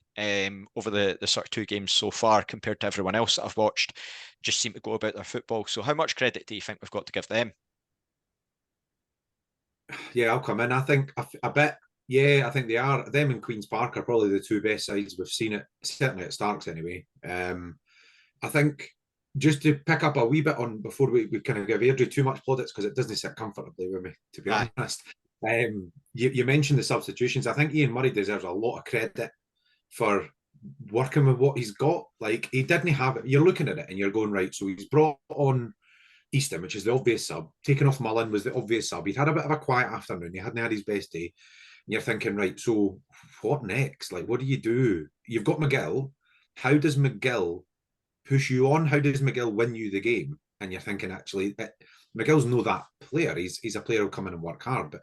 over the sort of 2 games so far compared to everyone else that I've watched. Just seem to go about their football. So how much credit do you think we've got to give them? Yeah, I'll come in. I think a bit. Yeah, I think they are. Them and Queen's Park are probably the two best sides we've seen it. Certainly at Starks, anyway. I think just to pick up a wee bit on before we kind of give Airdrie too much plaudits because it doesn't sit comfortably with me, to be honest. You mentioned the substitutions. I think Ian Murray deserves a lot of credit for working with what he's got. Like, he didn't have it. You're looking at it and you're going, right, so he's brought on Easton, which is the obvious sub. Taking off Mullen was the obvious sub. He'd had a bit of a quiet afternoon. He hadn't had his best day. And you're thinking, right, so what next? Like, what do you do? You've got McGill. How does McGill push you on? How does McGill win you the game? And you're thinking, actually, McGill's no that player. He's a player who'll come in and work hard. But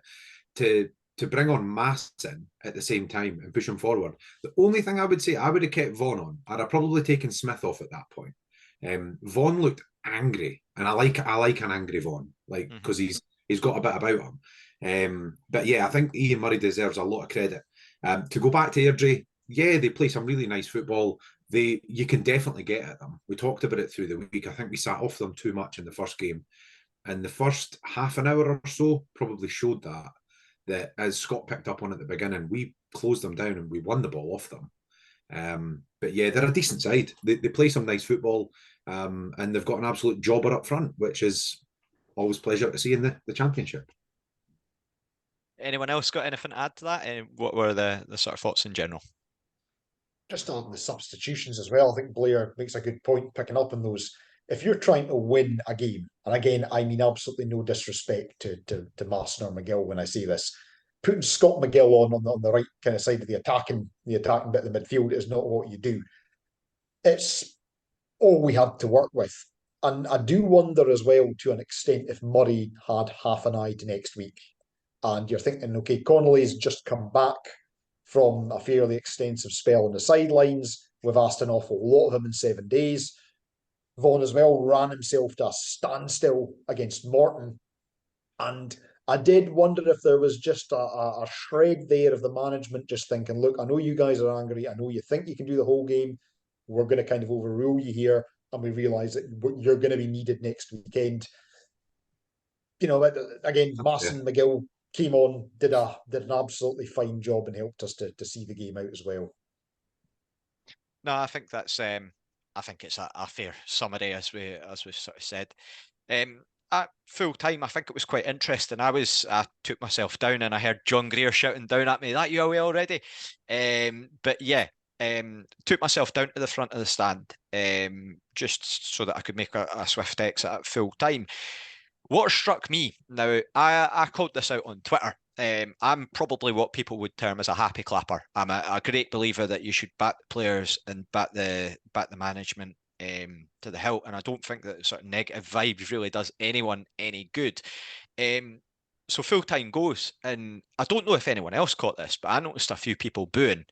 to bring on Masson at the same time and push him forward, the only thing I would say, I would have kept Vaughan on. I'd have probably taken Smith off at that point. Vaughan looked angry, and I like an angry Vaughan, like, because he's got a bit about him. But yeah, I think Ian Murray deserves a lot of credit. To go back to Airdrie, yeah, they play some really nice football. You can definitely get at them. We talked about it through the week. I think we sat off them too much in the first game, and the first half an hour or so probably showed that as Scott picked up on at the beginning, we closed them down and we won the ball off them. But yeah, they're a decent side. They play some nice football, and they've got an absolute jobber up front, which is always pleasure to see in the Championship. Anyone else got anything to add to that? What were the sort of thoughts in general? Just on the substitutions as well, I think Blair makes a good point picking up on those. If you're trying to win a game, and again, I mean absolutely no disrespect to Masson or McGill when I say this, putting Scott McGill on the right kind of side of the attacking bit of the midfield is not what you do. It's all we had to work with. And I do wonder as well, to an extent, if Murray had half an eye to next week. And you're thinking, okay, Connolly's just come back from a fairly extensive spell on the sidelines. We've asked an awful lot of him in 7 days. Vaughan as well ran himself to a standstill against Morton. And I did wonder if there was just a shred there of the management just thinking, look, I know you guys are angry. I know you think you can do the whole game. We're going to kind of overrule you here. And we realise that you're going to be needed next weekend. You know, again, Masson, McGill came on, did an absolutely fine job and helped us to see the game out as well. No, I think that's I think it's a fair summary as we sort of said. At full time, I think it was quite interesting. I took myself down and I heard John Greer shouting down at me, "That you away already?" But yeah, took myself down to the front of the stand, just so that I could make a swift exit at full time. What struck me, now, I called this out on Twitter. I'm probably what people would term as a happy clapper. I'm a great believer that you should back the players and back the management to the hilt, and I don't think that sort of negative vibes really does anyone any good. So full time goes, and I don't know if anyone else caught this, but I noticed a few people booing,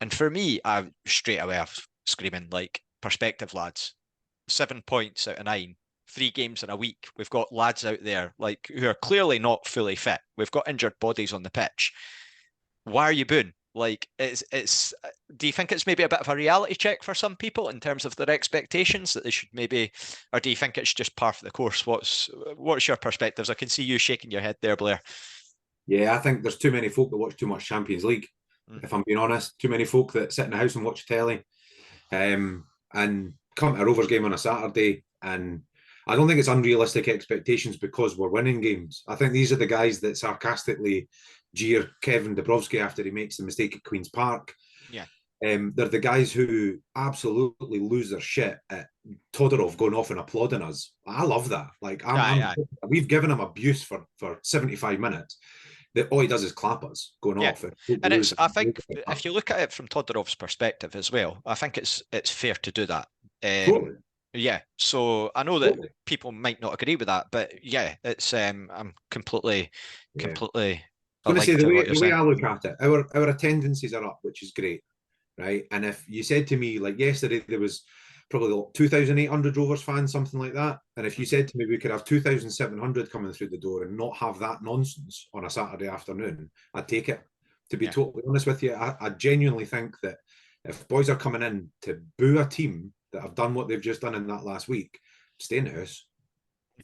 and for me, I straight away I was screaming, like, perspective, lads. 7 points out of 9. 3 games in a week. We've got lads out there like who are clearly not fully fit. We've got injured bodies on the pitch. Why are you booing? Like, it's. Do you think it's maybe a bit of a reality check for some people in terms of their expectations that they should maybe, or do you think it's just par for the course? What's your perspectives? I can see you shaking your head there, Blair. Yeah, I think there's too many folk that watch too much Champions League. If I'm being honest, too many folk that sit in the house and watch telly, and come to a Rovers game on a Saturday, and I don't think it's unrealistic expectations because we're winning games. I think these are the guys that sarcastically jeer Kevin Dabrowski after he makes the mistake at Queen's Park. Yeah. They're the guys who absolutely lose their shit at Todorov going off and applauding us. I love that. Like, we've given him abuse for 75 minutes. All he does is clap us going off. And it's, I think, if you look at it from Todorov's perspective as well, I think it's fair to do that. Totally. Yeah, so I know that people might not agree with that, but yeah, it's I'm completely. I was going to say the way I look at it, our attendances are up, which is great, right? And if you said to me, like yesterday, there was probably 2,800 Rovers fans, something like that, and if you said to me we could have 2,700 coming through the door and not have that nonsense on a Saturday afternoon, I'd take it. To be totally honest with you, I genuinely think that if boys are coming in to boo a team that have done what they've just done in that last week, stay in the house.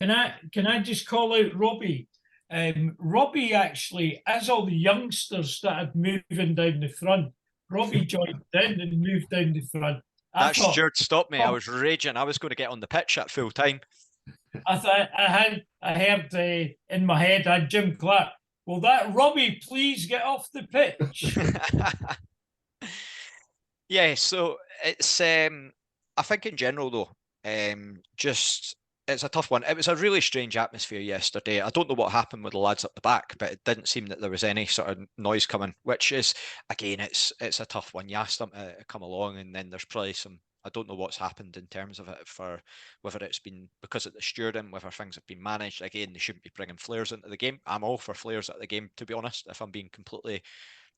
Can I just call out Robbie? Robbie actually, as all the youngsters started moving down the front, Robbie joined in and moved down the front. That steward stopped me. I was raging. I was going to get on the pitch at full time. I thought I heard in my head, I had Jim Clark. Will that Robbie please get off the pitch? Yeah, so it's I think in general though, just it's a tough one. It was a really strange atmosphere yesterday. I don't know what happened with the lads up the back, but it didn't seem that there was any sort of noise coming, which is, again, it's a tough one. You ask them to come along, and then there's probably some, I don't know what's happened in terms of it, for whether it's been because of the stewarding, whether things have been managed. Again, they shouldn't be bringing flares into the game. I'm all for flares at the game, to be honest, if I'm being completely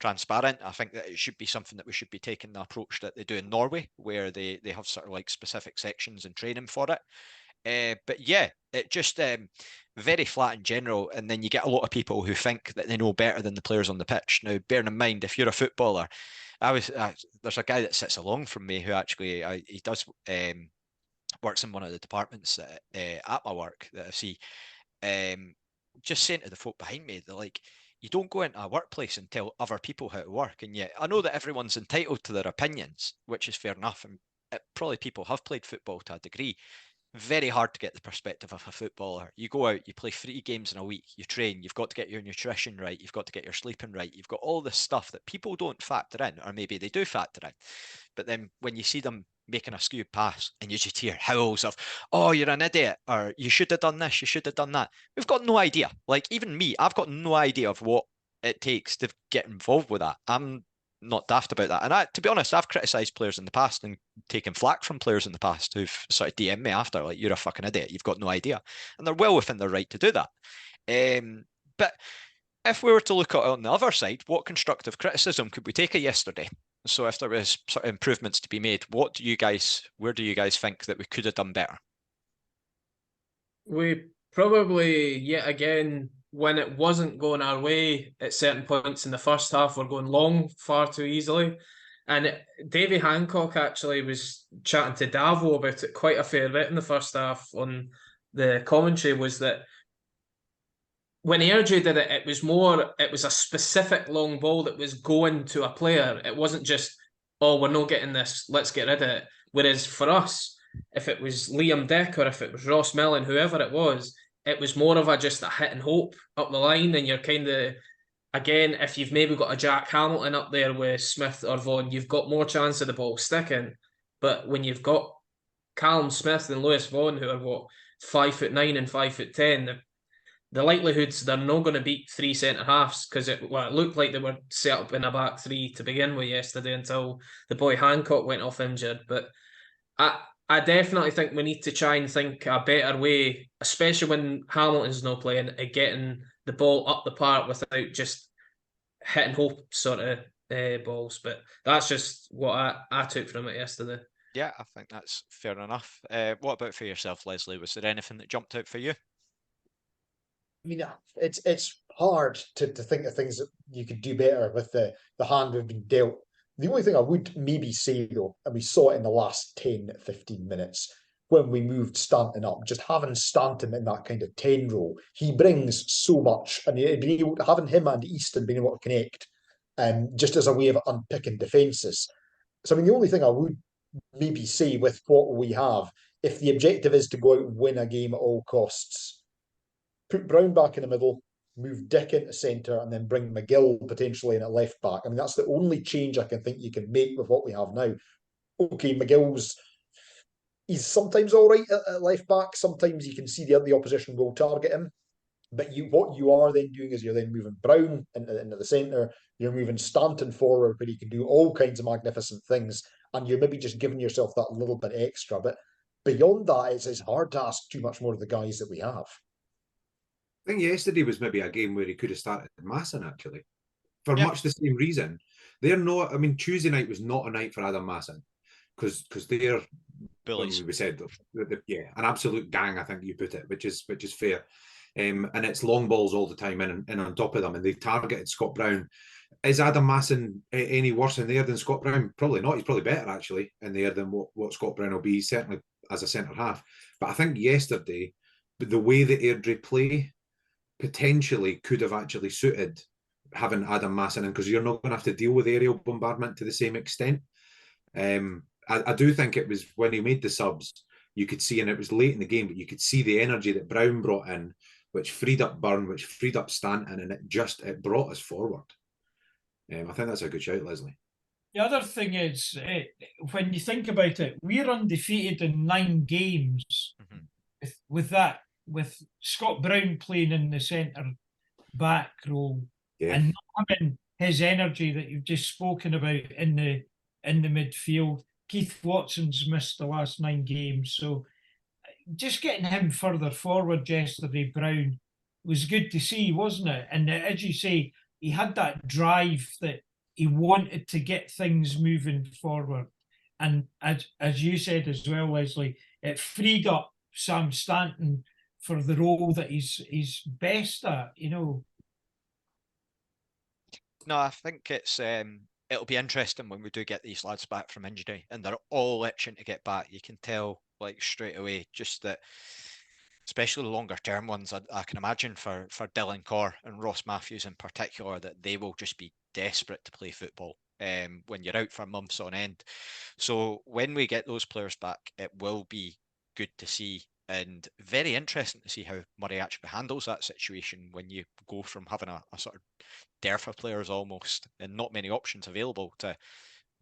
transparent. I think that it should be something that we should be taking the approach that they do in Norway, where they have sort of like specific sections and training for it. But yeah, it just very flat in general. And then you get a lot of people who think that they know better than the players on the pitch. Now, bearing in mind, if you're a footballer, there's a guy that sits along from me who actually he does works in one of the departments at my work that I see. Just saying to the folk behind me, they're like, you don't go into a workplace and tell other people how to work. And yet, I know that everyone's entitled to their opinions, which is fair enough. And probably people have played football to a degree. Very hard to get the perspective of a footballer. You go out, you play 3 games in a week, you train, you've got to get your nutrition right, you've got to get your sleeping right, you've got all this stuff that people don't factor in, or maybe they do factor in. But then when you see them making a skewed pass and you just hear howls of, oh, you're an idiot, or you should have done this, you should have done that. We've got no idea. Like, even me, I've got no idea of what it takes to get involved with that. I'm not daft about that. And to be honest, I've criticised players in the past and taken flack from players in the past who've sort of DM'd me after, like, you're a fucking idiot, you've got no idea. And they're well within their right to do that. But if we were to look at it on the other side, what constructive criticism could we take of yesterday? So if there was sort of improvements to be made, where do you guys think that we could have done better? We probably, yet again, when it wasn't going our way at certain points in the first half, we're going long far too easily. And Davy Hancock actually was chatting to Davo about it quite a fair bit in the first half on the commentary, was that when Airdrie did it, it was a specific long ball that was going to a player. It wasn't just, oh, we're not getting this, let's get rid of it. Whereas for us, if it was Liam Dick or if it was Ross Millen, whoever it was more of just a hit and hope up the line. And you're kind of, again, if you've maybe got a Jack Hamilton up there with Smith or Vaughan, you've got more chance of the ball sticking. But when you've got Callum Smith and Lewis Vaughan, who are 5'9" and 5'10", the likelihoods they're not going to beat 3 centre halves, because it looked like they were set up in a back 3 to begin with yesterday until the boy Hancock went off injured. But I definitely think we need to try and think a better way, especially when Hamilton's not playing, at getting the ball up the park without just hit and hope sort of balls. But that's just what I took from it yesterday. Yeah, I think that's fair enough. What about for yourself, Leslie? Was there anything that jumped out for you? I mean, it's hard to think of things that you could do better with the hand we've been dealt. The only thing I would maybe say, though, and we saw it in the last 10, 15 minutes, when we moved Stanton up, just having Stanton in that kind of 10 role, he brings so much. And having him and Easton being able to connect, just as a way of unpicking defences. So, I mean, the only thing I would maybe say with what we have, if the objective is to go out and win a game at all costs, put Brown back in the middle, move Dick into centre, and then bring McGill potentially in at left back. I mean, that's the only change I can think you can make with what we have now. Okay, he's sometimes all right at left back. Sometimes you can see the opposition will target him. But what you are then doing is you're then moving Brown into the centre. You're moving Stanton forward, where he can do all kinds of magnificent things. And you're maybe just giving yourself that little bit extra. But beyond that, it's hard to ask too much more of the guys that we have. I think yesterday was maybe a game where he could have started Masson, actually, for much the same reason. Tuesday night was not a night for Adam Masson, because they're bullies. We said, an absolute gang, I think you put it, which is fair. And it's long balls all the time and on top of them, and they've targeted Scott Brown. Is Adam Masson any worse in there than Scott Brown? Probably not. He's probably better, actually, in there than what Scott Brown will be, certainly as a centre half. But I think yesterday, the way that Airdrie play, potentially could have actually suited having Adam Masson in, because you're not going to have to deal with aerial bombardment to the same extent. I do think it was when he made the subs, you could see, and it was late in the game, but you could see the energy that Brown brought in, which freed up Byrne, which freed up Stanton, and it brought us forward. I think that's a good shout, Leslie. The other thing is, when you think about it, we're undefeated in 9 games. With Scott Brown playing in the centre back role, and not having his energy that you've just spoken about in the midfield. Keith Watson's missed the last 9 games, so just getting him further forward yesterday, Brown, was good to see, wasn't it? And as you say, he had that drive that he wanted to get things moving forward. And as you said as well, Leslie, it freed up Sam Stanton for the role that he's best at, you know. No, I think it'll be interesting when we do get these lads back from injury, and they're all itching to get back. You can tell, like, straight away, just that, especially the longer term ones, I can imagine for Dylan Corr and Ross Matthews in particular, that they will just be desperate to play football when you're out for months on end. So when we get those players back, it will be good to see, and very interesting to see how Murray actually handles that situation when you go from having a sort of dearth of players almost and not many options available to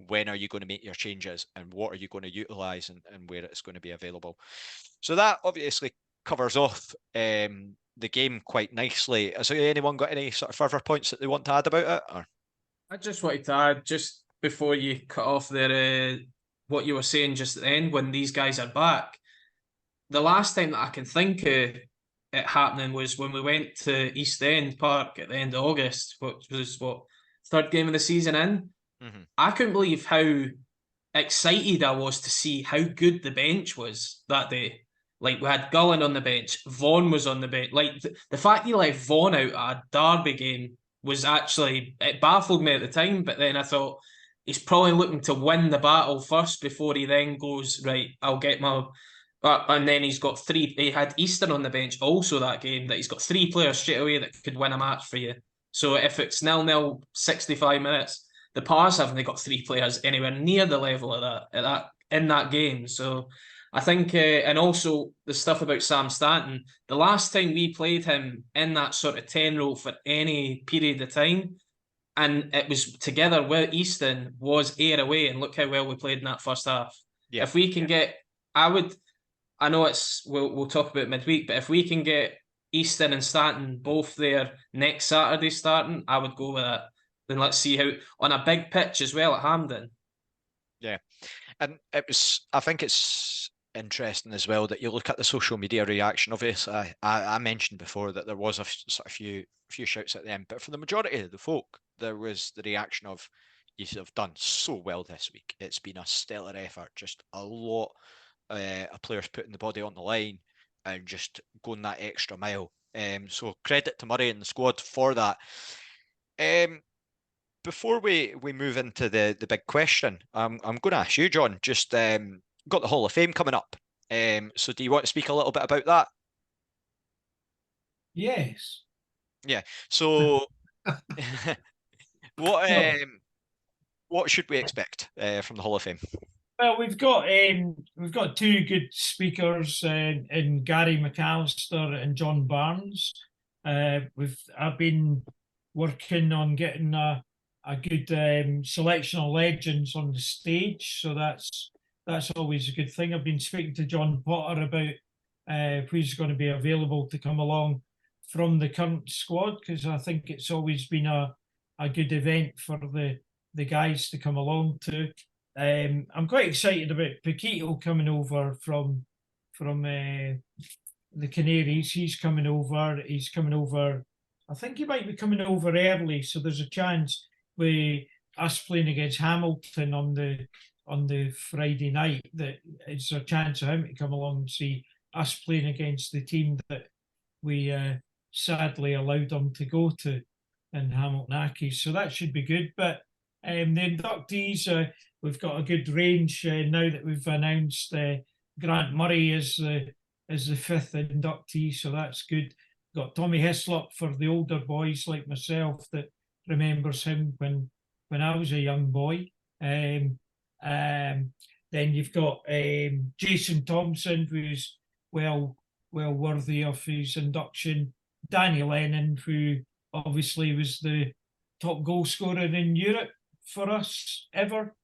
when are you going to make your changes and what are you going to utilise and where it's going to be available. So that obviously covers off the game quite nicely. Has anyone got any sort of further points that they want to add about it? Or? I just wanted to add, just before you cut off there, what you were saying just at the end, when these guys are back, the last time that I can think of it happening was when we went to East End Park at the end of August, which was, third game of the season in. I couldn't believe how excited I was to see how good the bench was that day. Like, we had Gullen on the bench, Vaughan was on the bench. Like, the fact he left Vaughan out at a Derby game was actually, it baffled me at the time, but then I thought, he's probably looking to win the battle first before he then goes, right, I'll get my... and then he's got 3, he had Easton on the bench also that game, that he's got 3 players straight away that could win a match for you. So if it's 0-0, 65 minutes, the Pars haven't got 3 players anywhere near the level of that in that game. So I think, and also the stuff about Sam Stanton, the last time we played him in that sort of 10 role for any period of time, and it was together with Easton, was Ayr away, and look how well we played in that first half. Yeah. If we can get, I know we'll talk about midweek, but if we can get Easton and Stanton both there next Saturday starting, I would go with that. Then let's see how, on a big pitch as well at Hampden. Yeah. And I think it's interesting as well that you look at the social media reaction. Obviously, I mentioned before that there was a sort of few shouts at the end, but for the majority of the folk, there was the reaction of, you have done so well this week. It's been a stellar effort, just a lot of players putting the body on the line and just going that extra mile. So credit to Murray and the squad for that. Before we move into the big question, I'm going to ask you, John, just got the Hall of Fame coming up. So do you want to speak a little bit about that? Yes. Yeah. So what should we expect from the Hall of Fame? Well, we've got 2 good speakers in Gary McAllister and John Barnes. I've been working on getting a good selection of legends on the stage, so that's always a good thing. I've been speaking to John Potter about who's going to be available to come along from the current squad, because I think it's always been a good event for the guys to come along to. I'm quite excited about Paquito coming over from the Canaries. He's coming over. I think he might be coming over early, so there's a chance with us playing against Hamilton on the Friday night that it's a chance of him to come along and see us playing against the team that we sadly allowed him to go to in Hamilton Accies. So that should be good. But the inductees, we've got a good range now that we've announced. Grant Murray is the 5th inductee, so that's good. got Tommy Hislop for the older boys like myself that remembers him when I was a young boy. Then you've got Jason Thompson, who's well worthy of his induction. Danny Lennon, who obviously was the top goal scorer in Europe for us ever.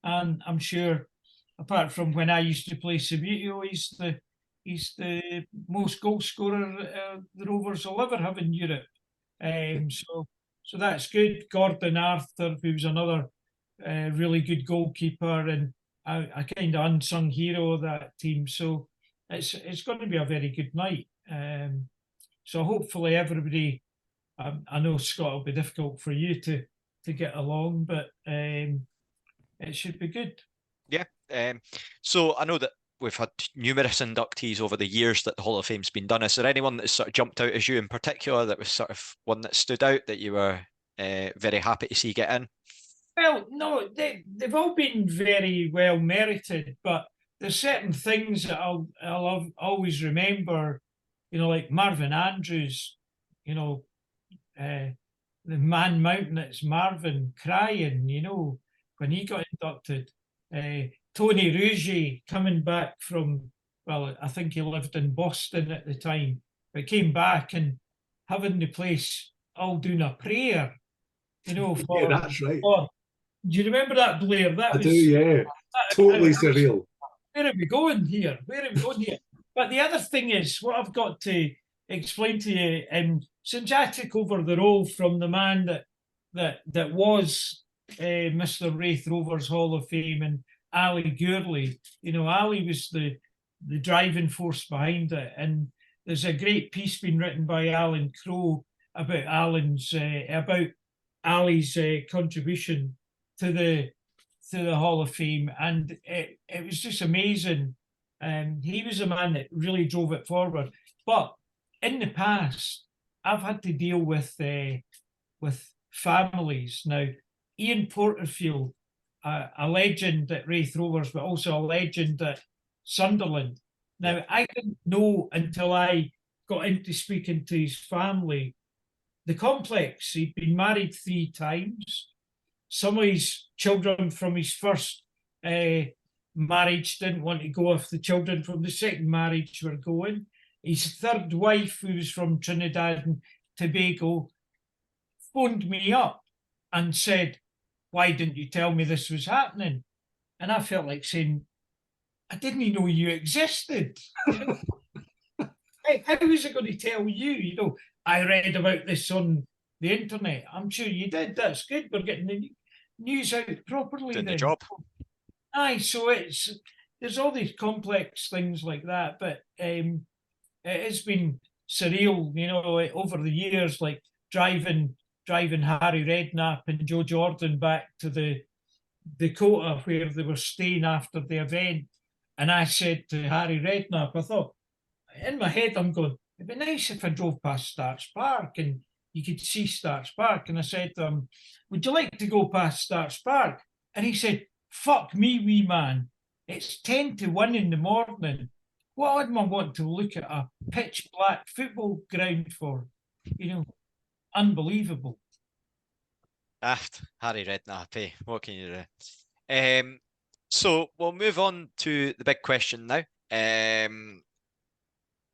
And I'm sure, apart from when I used to play Subbuteo, he's the most goal scorer the Rovers will ever have in Europe. So that's good. Gordon Arthur, who's another really good goalkeeper and a kind of unsung hero of that team. So it's going to be a very good night. So hopefully everybody, I know, Scott, it'll be difficult for you to get along, but it should be good. Yeah. So I know that we've had numerous inductees over the years that the Hall of Fame's been done. Is there anyone that's sort of jumped out as you in particular that was sort of one that stood out that you were very happy to see get in? Well, no, they've all been very well merited, but there's certain things that I'll always remember, like Marvin Andrews, the man mountain, it's Marvin crying, when he got inducted. Tony Ruggie coming back from, well, I think he lived in Boston at the time, but came back and having the place all doing a prayer, for, yeah, that's right. Do you remember that, Blair? I do, yeah. Totally surreal. Where are we going here? But the other thing is, what I've got to explain to you, since I took over the role from the man that was Mr. Raith Rovers Hall of Fame and Ali Gourley, Ali was the driving force behind it. And there's a great piece been written by Alan Crowe about Ali's contribution to the Hall of Fame, and it was just amazing. He was a man that really drove it forward. But in the past, I've had to deal with families. Now, Ian Porterfield, a legend at Raith Rovers, but also a legend at Sunderland. Now, I didn't know until I got into speaking to his family the complex. He'd been married 3 times. Some of his children from his first marriage didn't want to go if the children from the second marriage were going. His third wife, who was from Trinidad and Tobago, phoned me up and said, "Why didn't you tell me this was happening?" And I felt like saying, "I didn't know you existed." How was I going to tell you? I read about this on the internet. I'm sure you did. That's good. We're getting the news out properly. Doing the job. Aye, so there's all these complex things like that, but it has been surreal, over the years, like driving Harry Redknapp and Joe Jordan back to the Dakota where they were staying after the event. And I said to Harry Redknapp, I thought, in my head, I'm going, it'd be nice if I drove past Starks Park and you could see Starks Park. And I said to him, would you like to go past Starks Park? And he said, fuck me, wee man. It's 10 to 1 in the morning. What am I wanting to look at a pitch black football ground for? Unbelievable. Harry Redknapp, what can you do? So we'll move on to the big question now.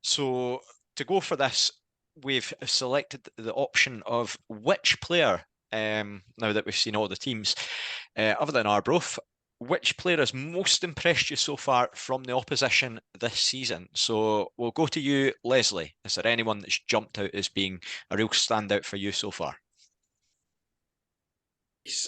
So to go for this, we've selected the option of which player, now that we've seen all the teams, other than Arbroath, which player has most impressed you so far from the opposition this season? So we'll go to you, Leslie. Is there anyone that's jumped out as being a real standout for you so far?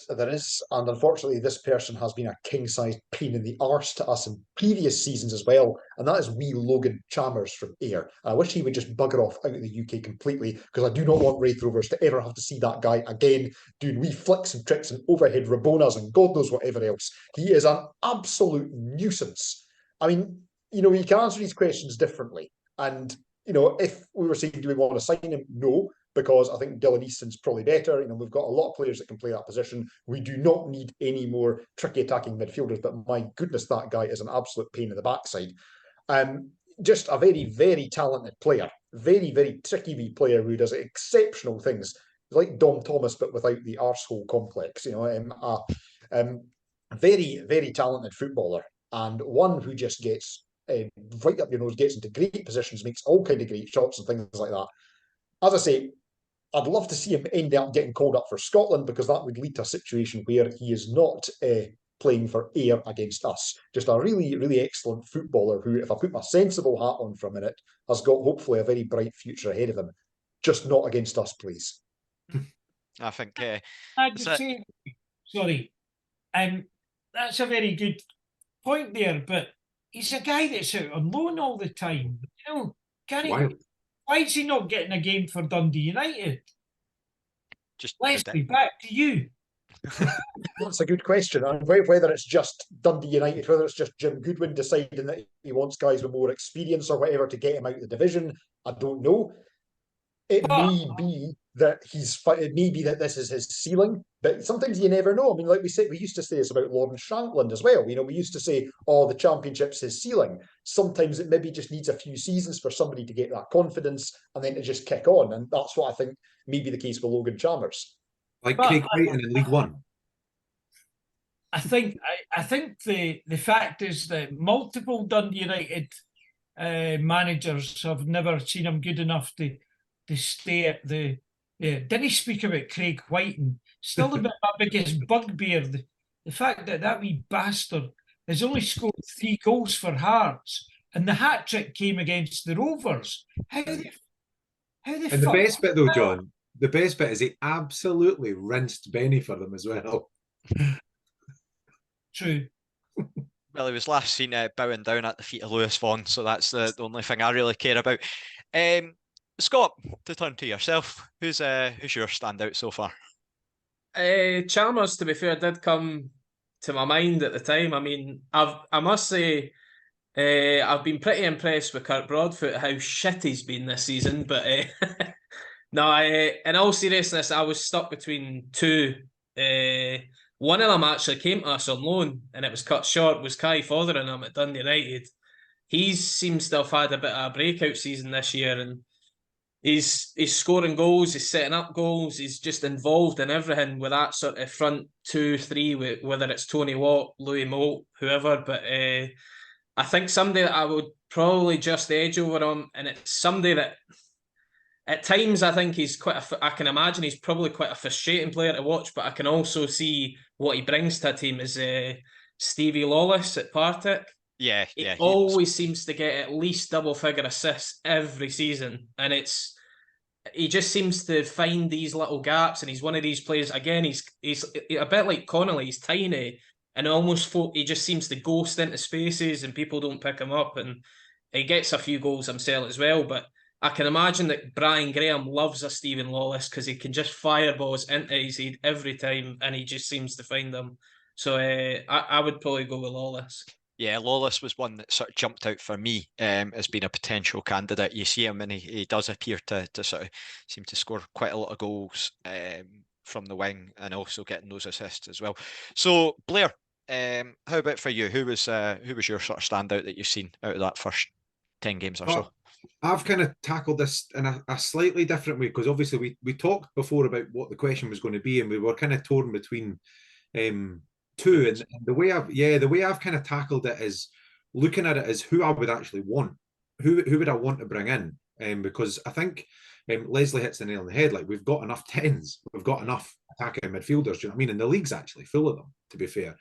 There is, and unfortunately this person has been a king-sized pain in the arse to us in previous seasons as well, and that is wee Logan Chalmers from Ayr. I wish he would just bugger off out of the UK completely, because I do not want Raith Rovers to ever have to see that guy again doing wee flicks and tricks and overhead Rabonas and God knows whatever else. He is an absolute nuisance. I mean, you can answer these questions differently, and if we were saying, do we want to sign him? No, because I think Dylan Easton's probably better. We've got a lot of players that can play that position. We do not need any more tricky attacking midfielders, but my goodness, that guy is an absolute pain in the backside. just a very, very talented player. Very, very tricky wee player who does exceptional things. Like Dom Thomas, but without the arsehole complex. Very, very talented footballer, and one who just gets right up your nose, gets into great positions, makes all kind of great shots and things like that. As I say, I'd love to see him end up getting called up for Scotland, because that would lead to a situation where he is not playing for Ayr against us. Just a really, really excellent footballer who, if I put my sensible hat on for a minute, has got hopefully a very bright future ahead of him. Just not against us, please. I think. I just say, sorry, that's a very good point there, but he's a guy that's out on loan all the time. Why is he not getting a game for Dundee United? Just Leslie, back to you. That's a good question. And whether it's just Dundee United, whether it's just Jim Goodwin deciding that he wants guys with more experience or whatever to get him out of the division, I don't know. It may be that this is his ceiling, but sometimes you never know. I mean, like we said, we used to say this about Lawrence Shankland as well. We used to say, the championship's his ceiling. Sometimes it maybe just needs a few seasons for somebody to get that confidence and then to just kick on. And that's what I think may be the case for Logan Chalmers. Like Craig Crichton in League One. I think the fact is that multiple Dundee United managers have never seen him good enough to stay at the. Didn't he speak about Craig Whiten? Still a bit my biggest bugbear. The fact that wee bastard has only scored 3 goals for Hearts, and the hat trick came against the Rovers. How the And the best bit though, John, the best bit is he absolutely rinsed Benny for them as well. True. Well, he was last seen bowing down at the feet of Lewis Vaughan, so that's the only thing I really care about. Scott, to turn to yourself, who's your standout so far? Chalmers, to be fair, did come to my mind at the time. I mean, I must say, I've been pretty impressed with Kirk Broadfoot, how shit he's been this season. But no, in all seriousness, I was stuck between two. One of them actually came to us on loan, and it was cut short. Was Kai Fotheringham at Dundee United? He seems to have had a bit of a breakout season this year, and he's scoring goals, he's setting up goals, he's just involved in everything with that sort of front 2-3, whether it's Tony Watt, Louis Moult, whoever. But I think somebody that I would probably just edge over him, and it's somebody that at times I think he's I can imagine he's probably quite a frustrating player to watch, but I can also see what he brings to a team is Stevie Lawless at Partick. Yeah. He always seems to get at least double-figure assists every season, and he just seems to find these little gaps, and he's one of these players. Again, he's a bit like Connolly. He's tiny, and he just seems to ghost into spaces, and people don't pick him up, and he gets a few goals himself as well. But I can imagine that Brian Graham loves a Stephen Lawless because he can just fire balls into his head every time, and he just seems to find them. So I would probably go with Lawless. Yeah, Lawless was one that sort of jumped out for me as being a potential candidate. You see him and he does appear to sort of seem to score quite a lot of goals from the wing and also getting those assists as well. So Blair, how about for you? Who was your sort of standout that you've seen out of that first 10 games or so? I've kind of tackled this in a slightly different way, because obviously we talked before about what the question was going to be, and we were kind of torn between two, and the way I've kind of tackled it is looking at it as who I would actually want, who would I want to bring in, because I think Leslie hits the nail on the head. Like, we've got enough 10s, we've got enough attacking midfielders. Do you know what I mean? And the league's actually full of them, to be fair.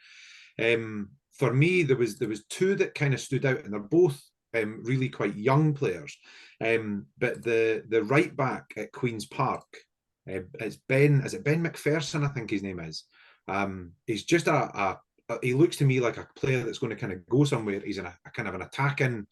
For me, there was two that kind of stood out, and they're both really quite young players. But the right back at Queen's Park, it's Ben McPherson, I think his name is. He's just he looks to me like a player that's going to kind of go somewhere. He's in a kind of an attacking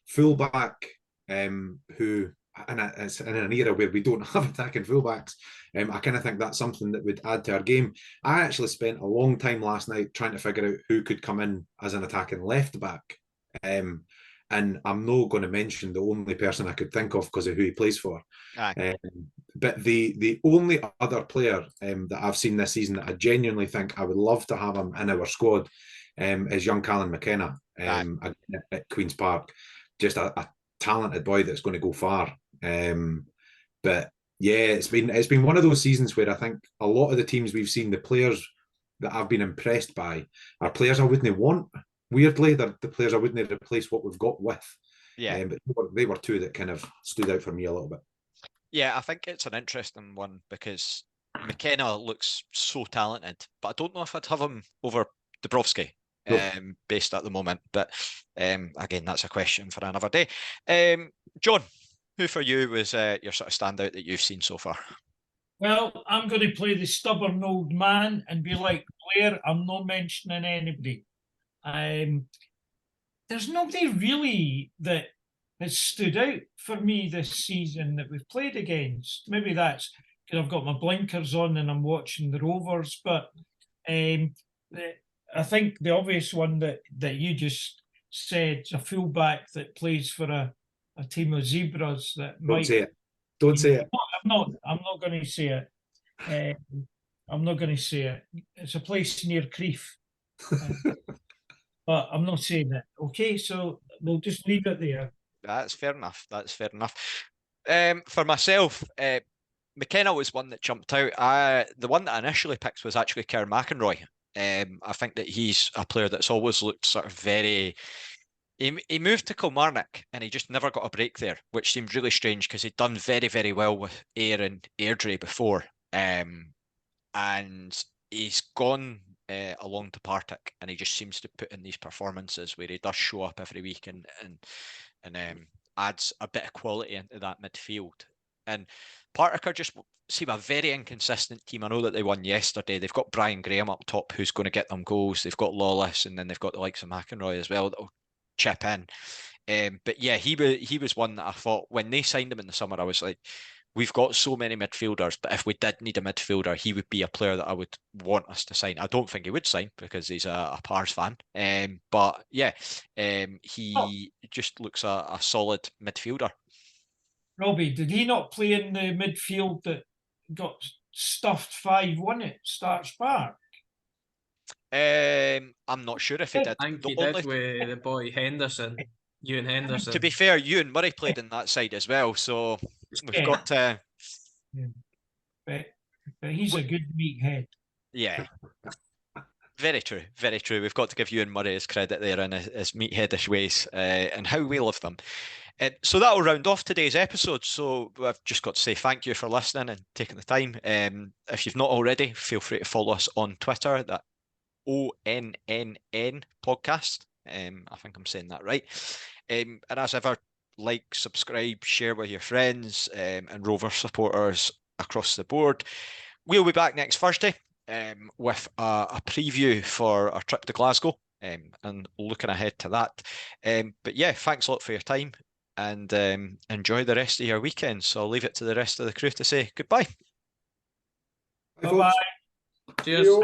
fullback who, in an era where we don't have attacking fullbacks, I kind of think that's something that would add to our game. I actually spent a long time last night trying to figure out who could come in as an attacking left back. And I'm not going to mention the only person I could think of because of who he plays for. But the only other player that I've seen this season that I genuinely think I would love to have him in our squad is young Callum McKenna at Queen's Park. just a talented boy that's going to go far. But yeah, it's been one of those seasons where I think a lot of the teams we've seen, the players that I've been impressed by are players I wouldn't want. Weirdly, they're the players I wouldn't replace what we've got with. Yeah. But they were two that kind of stood out for me a little bit. Yeah, I think it's an interesting one because McKenna looks so talented, but I don't know if I'd have him over Dubrovsky based at the moment. But again, that's a question for another day. John, who for you was your sort of standout that you've seen so far? Well, I'm going to play the stubborn old man and be like, Blair, I'm not mentioning anybody. There's nobody really that has stood out for me this season that we've played against. Maybe that's because I've got my blinkers on and I'm watching the Rovers, but I think the obvious one that you just said is a fullback that plays for a team of zebras that Don't say it. Don't say it. I'm not going to say it. I'm not going to say it. It's a place near Crieff. But I'm not saying it. Okay, so we'll just leave it there. That's fair enough. That's fair enough. For myself, McKenna was one that jumped out. The one that I initially picked was actually Kerr McInroy. I think that he's a player that's always looked sort of very... He moved to Kilmarnock and he just never got a break there, which seemed really strange because he'd done very, very well with Ayr and Airdrie before. And he's gone along to Partick and he just seems to put in these performances where he does show up every week and adds a bit of quality into that midfield. And Partick are just seem a very inconsistent team. I know that they won yesterday. They've got Brian Graham up top who's going to get them goals. They've got Lawless and then they've got the likes of McInroy as well that'll chip in. But yeah, he was one that I thought when they signed him in the summer, I was like, we've got so many midfielders, but if we did need a midfielder, he would be a player that I would want us to sign. I don't think he would sign because he's a Pars fan. But yeah, he just looks a solid midfielder. Robbie, did he not play in the midfield that got stuffed 5-1 at Starks Park? I'm not sure if he did. I think he did with the boy Henderson, Ewan Henderson. To be fair, Ewan Murray played in that side as well, so we've got to... Yeah. But he's a good meathead. Yeah. Very true, very true. We've got to give Ewan Murray his credit there in his meatheadish ways and how we love them. So that'll round off today's episode. So I've just got to say thank you for listening and taking the time. If you've not already, feel free to follow us on Twitter, that ONNN podcast. I think I'm saying that right. And as ever, like, subscribe, share with your friends and Rover supporters across the board. We'll be back next Thursday with a preview for our trip to Glasgow and looking ahead to that. But yeah, thanks a lot for your time and enjoy the rest of your weekend. So I'll leave it to the rest of the crew to say goodbye. Bye-bye. Cheers.